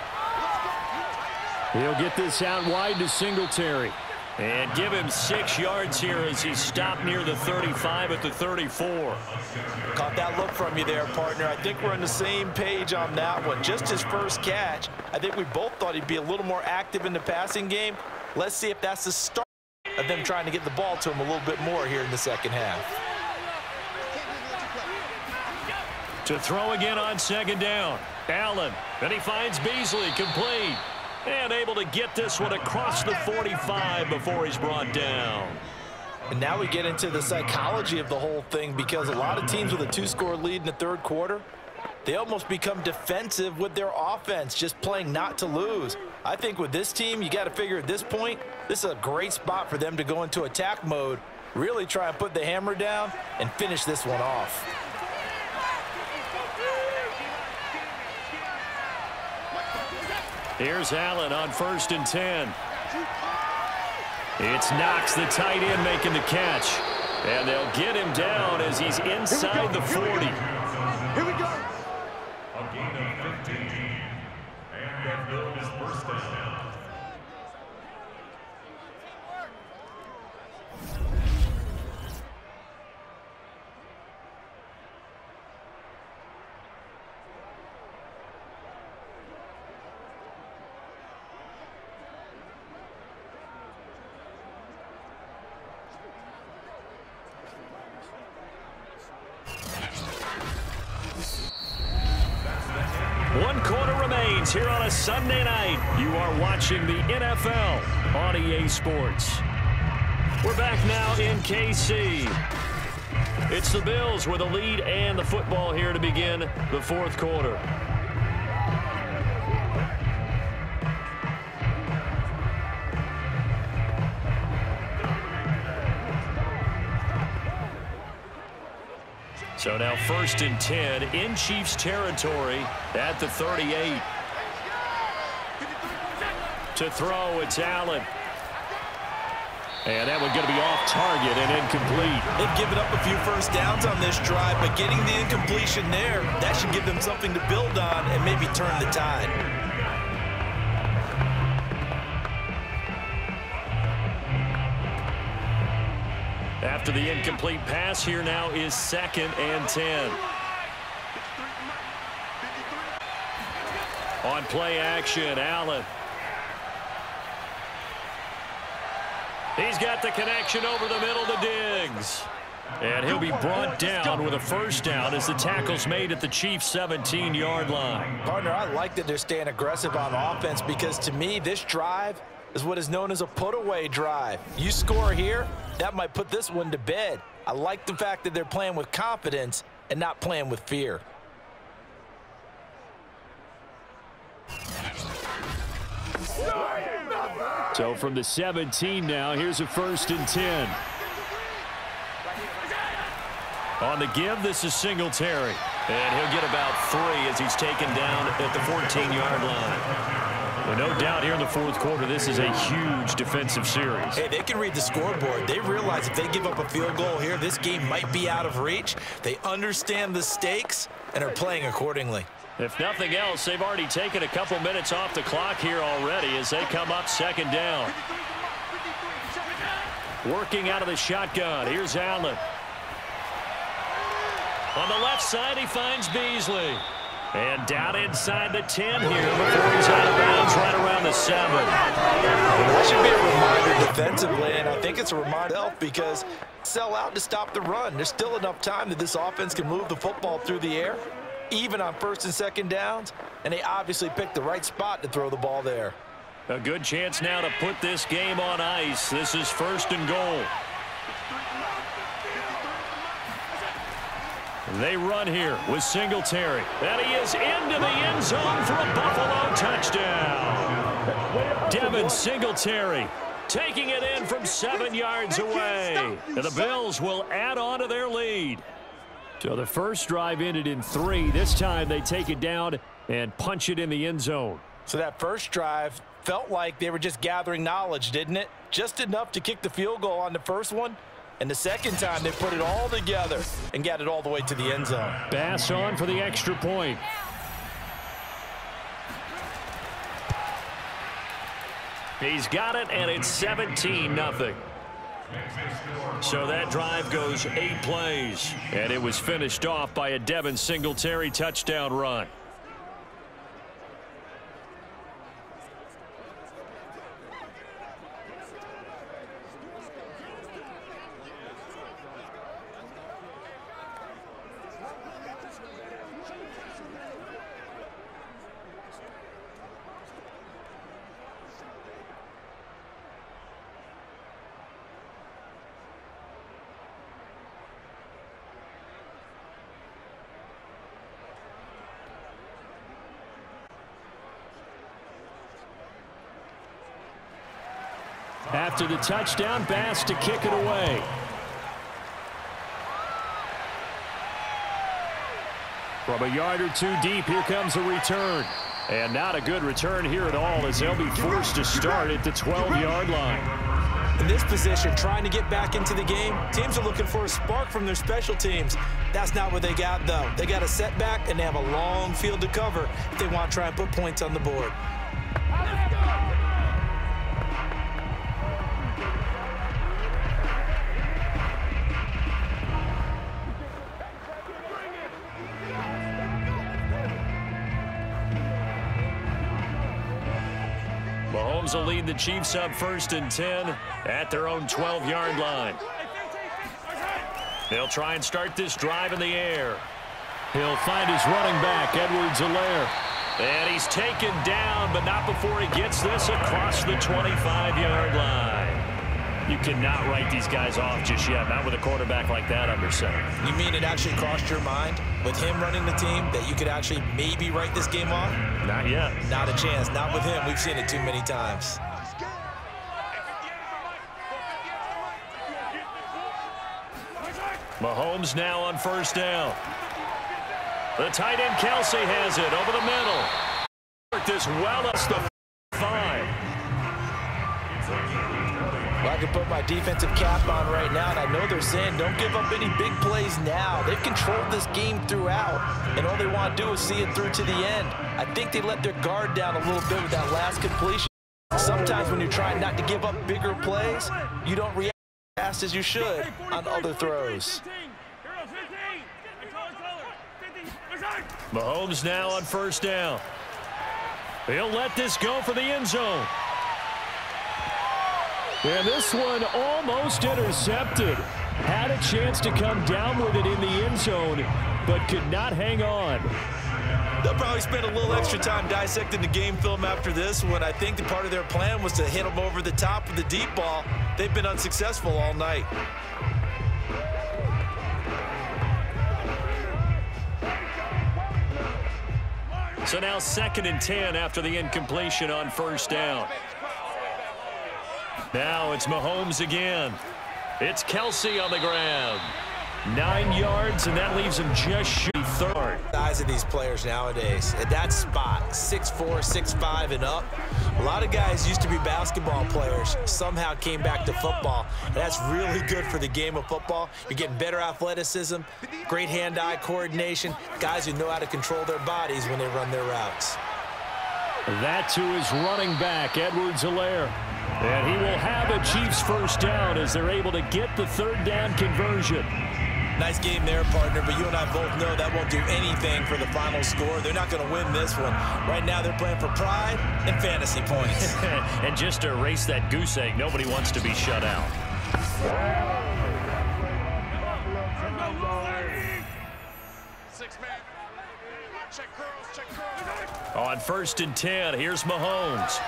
He'll get this out wide to Singletary. And give him 6 yards here as he's stopped near the 35 at the 34. Caught that look from you there, partner. I think we're on the same page on that one. Just his first catch. I think we both thought he'd be a little more active in the passing game. Let's see if that's the start of them trying to get the ball to him a little bit more here in the 2nd half. To throw again on 2nd down. Allen. And he finds Beasley complete. And able to get this one across the 45 before he's brought down. And now we get into the psychology of the whole thing because a lot of teams with a 2-score lead in the 3rd quarter, they almost become defensive with their offense, just playing not to lose. I think with this team, you got to figure at this point, this is a great spot for them to go into attack mode, really try and put the hammer down and finish this one off. Here's Allen on 1st and 10. It's Knox, the tight end, making the catch. And they'll get him down as he's inside the 40. Here we go. A gain of 15. And that Bill is 1st down. One quarter remains here on a Sunday night. You are watching the NFL on EA Sports. We're back now in KC. It's the Bills with a lead and the football here to begin the 4th quarter. So now 1st and 10 in Chiefs territory at the 38. To throw, it's Allen. And that one's going to be off target and incomplete. They've given up a few first downs on this drive, but getting the incompletion there, that should give them something to build on and maybe turn the tide. After the incomplete pass, here now is 2nd and 10. On play action, Allen. He's got the connection over the middle to Diggs. And he'll be brought down with a first down as the tackle's made at the Chiefs' 17-yard line. Partner, I like that they're staying aggressive on offense because to me, this drive is what is known as a put-away drive. You score here, that might put this one to bed. I like the fact that they're playing with confidence and not playing with fear. So from the 17 now, here's a 1st and 10. On the give, this is Singletary. And he'll get about 3 as he's taken down at the 14-yard line. Well, no doubt here in the 4th quarter, this is a huge defensive series. Hey, they can read the scoreboard. They realize if they give up a field goal here, this game might be out of reach. They understand the stakes and are playing accordingly. If nothing else, they've already taken a couple minutes off the clock here already as they come up 2nd down. Working out of the shotgun. Here's Allen. On the left side, he finds Beasley. And down inside the 10 here before he's out of bounds right around the 7. That should be a reminder defensively, and I think it's a reminder because sell out to stop the run. There's still enough time that this offense can move the football through the air, even on 1st and 2nd downs, and they obviously picked the right spot to throw the ball there. A good chance now to put this game on ice. This is 1st and goal. They run here with Singletary. And he is into the end zone for a Buffalo touchdown. Devin Singletary taking it in from 7 yards away. And the Bills will add on to their lead. So the first drive ended in 3. This time they take it down and punch it in the end zone. So that first drive felt like they were just gathering knowledge, didn't it? Just enough to kick the field goal on the first one. And the second time, they put it all together and got it all the way to the end zone. Bass on for the extra point. He's got it, and it's 17-0. So that drive goes 8 plays, and it was finished off by a Devin Singletary touchdown run. After the touchdown, Bass to kick it away. From a yard or 2 deep, here comes a return. And not a good return here at all as they'll be forced to start at the 12-yard line. In this position, trying to get back into the game, teams are looking for a spark from their special teams. That's not what they got, though. They got a setback, and they have a long field to cover if they want to try and put points on the board. Mahomes will lead the Chiefs up 1st and 10 at their own 12-yard line. They'll try and start this drive in the air. He'll find his running back, Edwards-Helaire. And he's taken down, but not before he gets this across the 25-yard line. You cannot write these guys off just yet, not with a quarterback like that under center. You mean it actually crossed your mind with him running the team that you could actually maybe write this game off? Not yet. Not a chance. Not with him. We've seen it too many times. Mahomes now on first down. The tight end Kelsey has it over the middle. This well as the 5. Well, I can put my defensive cap on right now, and I know they're saying don't give up any big plays now. They've controlled this game throughout, and all they want to do is see it through to the end. I think they let their guard down a little bit with that last completion. Sometimes when you're trying not to give up bigger plays, you don't react as fast as you should on other throws. Mahomes now on first down. He'll let this go for the end zone. And this one almost intercepted. Had a chance to come down with it in the end zone, but could not hang on. They'll probably spend a little extra time dissecting the game film after this one. I think the part of their plan was to hit them over the top of the deep ball. They've been unsuccessful all night. So now 2nd and 10 after the incompletion on first down. Now it's Mahomes again. It's Kelsey on the ground. 9 yards, and that leaves him just shooting third. Size of these players nowadays. At that spot, 6'4", 6'5", and up. A lot of guys used to be basketball players, somehow came back to football. And that's really good for the game of football. You're getting better athleticism, great hand-eye coordination, guys who know how to control their bodies when they run their routes. That to his running back, Edwards-Helaire. And he will have a Chiefs first down as they're able to get the 3rd down conversion. Nice game there, partner, but you and I both know that won't do anything for the final score. They're not going to win this one. Right now, they're playing for pride and fantasy points. And just to erase that goose egg, nobody wants to be shut out. On 1st and 10, here's Mahomes.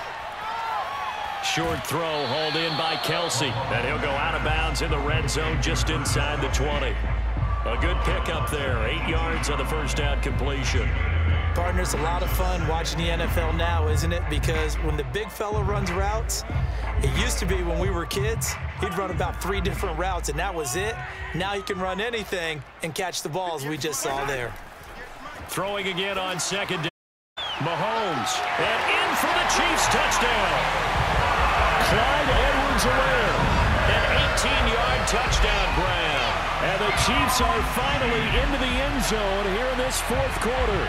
Short throw hauled in by Kelsey. And he'll go out of bounds in the red zone just inside the 20. A good pickup there. 8 yards on the first down completion. Partner, it's a lot of fun watching the NFL now, isn't it? Because when the big fella runs routes, it used to be when we were kids, he'd run about 3 different routes, and that was it. Now he can run anything and catch the balls we just saw there. Throwing again on 2nd down. Mahomes. And in for the Chiefs touchdown. Clyde Edwards-Helaire. An 18-yard touchdown grab. And the Chiefs are finally into the end zone here in this 4th quarter.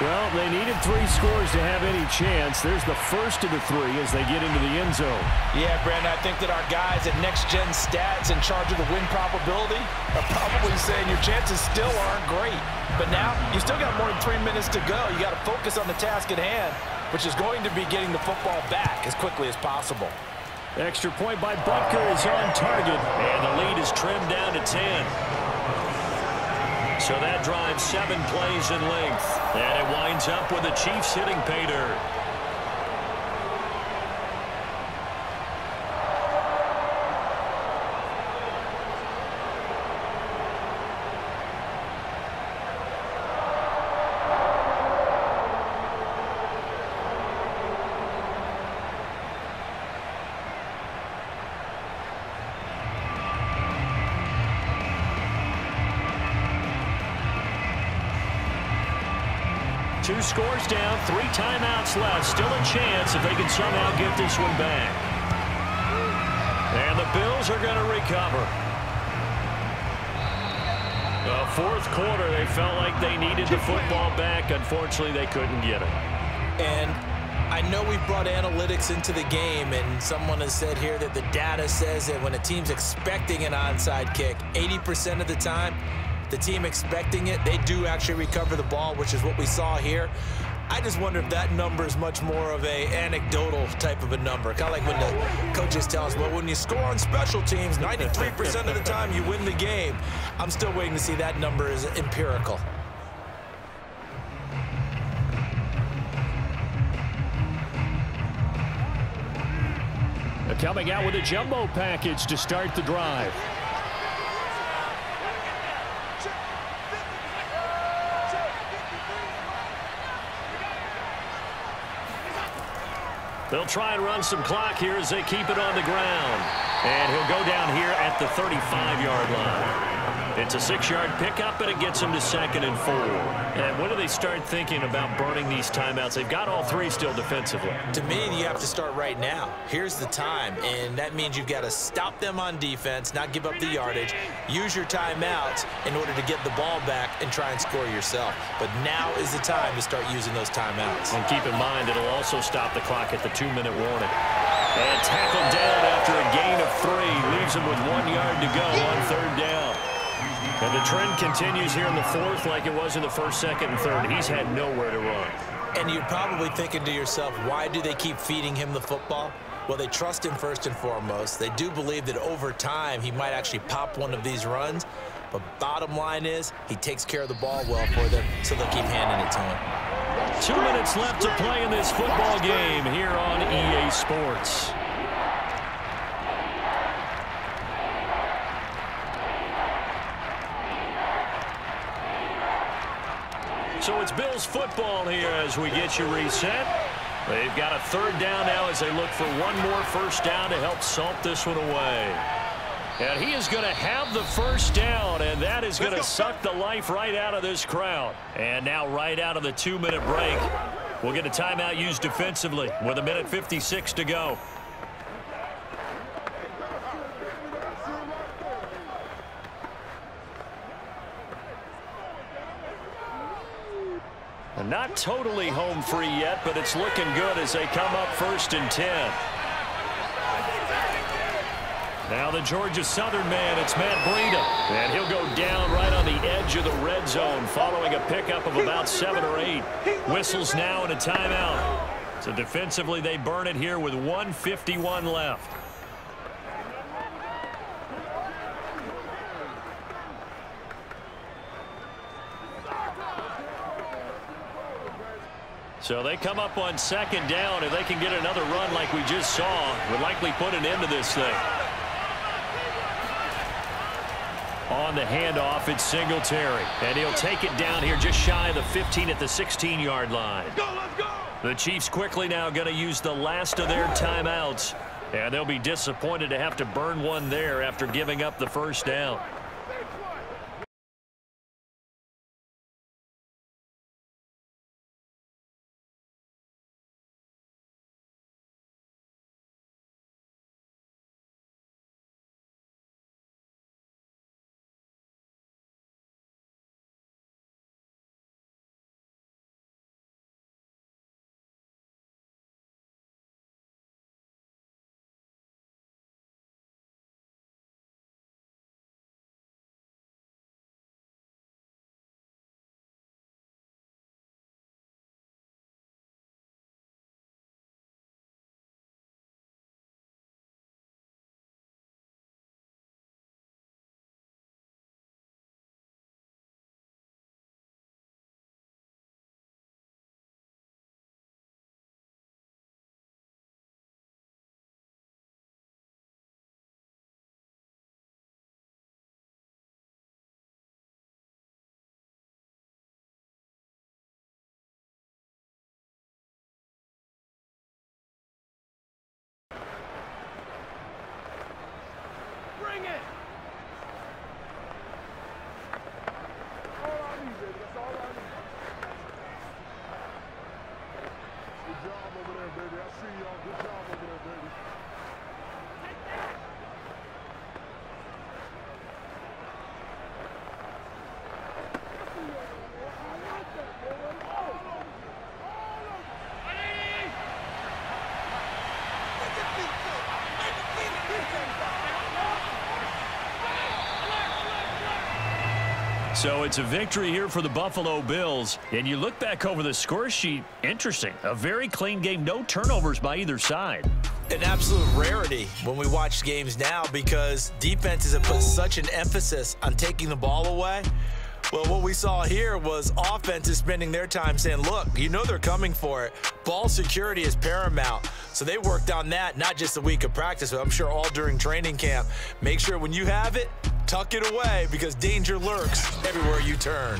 Well, they needed 3 scores to have any chance. There's the first of the 3 as they get into the end zone. Yeah, Brandon, I think that our guys at Next Gen Stats in charge of the win probability are probably saying your chances still aren't great. But now, you still got more than 3 minutes to go. You got to focus on the task at hand, which is going to be getting the football back as quickly as possible. Extra point by Butker is on target, and the lead is trimmed down to 10. So that drives 7 plays in length, and it winds up with the Chiefs hitting pay dirt. Two scores down, 3 timeouts left. Still a chance if they can somehow get this one back. And the Bills are going to recover. The 4th quarter, they felt like they needed the football back. Unfortunately, they couldn't get it. And I know we've brought analytics into the game, and someone has said here that the data says that when a team's expecting an onside kick, 80% of the time, the team expecting it, they do actually recover the ball, which is what we saw here. I just wonder if that number is much more of a anecdotal type of a number. Kind of like when the coaches tell us, well, when you score on special teams, 93% of the time you win the game. I'm still waiting to see that number is empirical. They're coming out with a jumbo package to start the drive. They'll try and run some clock here as they keep it on the ground. And he'll go down here at the 35-yard line. It's a 6-yard pickup, and it gets him to 2nd and 4. And when do they start thinking about burning these timeouts? They've got all 3 still defensively. To me, you have to start right now. Here's the time, and that means you've got to stop them on defense, not give up the yardage, use your timeouts in order to get the ball back and try and score yourself. But now is the time to start using those timeouts. And keep in mind, it'll also stop the clock at the 2-minute warning. And tackled down after a gain of 3. Leaves him with 1 yard to go on 3rd down. And the trend continues here in the 4th like it was in the 1st, 2nd, and 3rd. He's had nowhere to run. And you're probably thinking to yourself, why do they keep feeding him the football? Well, they trust him first and foremost. They do believe that over time he might actually pop one of these runs. But bottom line is he takes care of the ball well for them, so they'll keep handing it to him. 2 minutes left to play in this football game here on EA Sports. So it's Bills football here as we get you reset. They've got a 3rd down now as they look for one more 1st down to help salt this one away. And he is going to have the 1st down, and that is going to suck the life right out of this crowd. And now right out of the 2-minute break, we'll get a timeout used defensively with 1:56 to go. Not totally home free yet, but it's looking good as they come up 1st and 10. Now the Georgia Southern man, it's Matt Breida. And he'll go down right on the edge of the red zone following a pickup of about 7 or 8. Whistles now and a timeout. So defensively they burn it here with 1:51 left. So they come up on 2nd down. If they can get another run like we just saw, would likely put an end to this thing. On the handoff, it's Singletary. And he'll take it down here just shy of the 15 at the 16-yard line. Let's go, let's go. The Chiefs quickly now going to use the last of their timeouts. And they'll be disappointed to have to burn one there after giving up the 1st down. Bring it. All I need, baby. That's all I need. Good job over there, baby. I see y'all. Good job over there, baby. So it's a victory here for the Buffalo Bills. And you look back over the score sheet, interesting. A very clean game, no turnovers by either side. An absolute rarity when we watch games now because defenses have put such an emphasis on taking the ball away. Well, what we saw here was offenses spending their time saying, look, you know they're coming for it. Ball security is paramount. So they worked on that, not just a week of practice, but I'm sure all during training camp. Make sure when you have it, tuck it away because danger lurks everywhere you turn.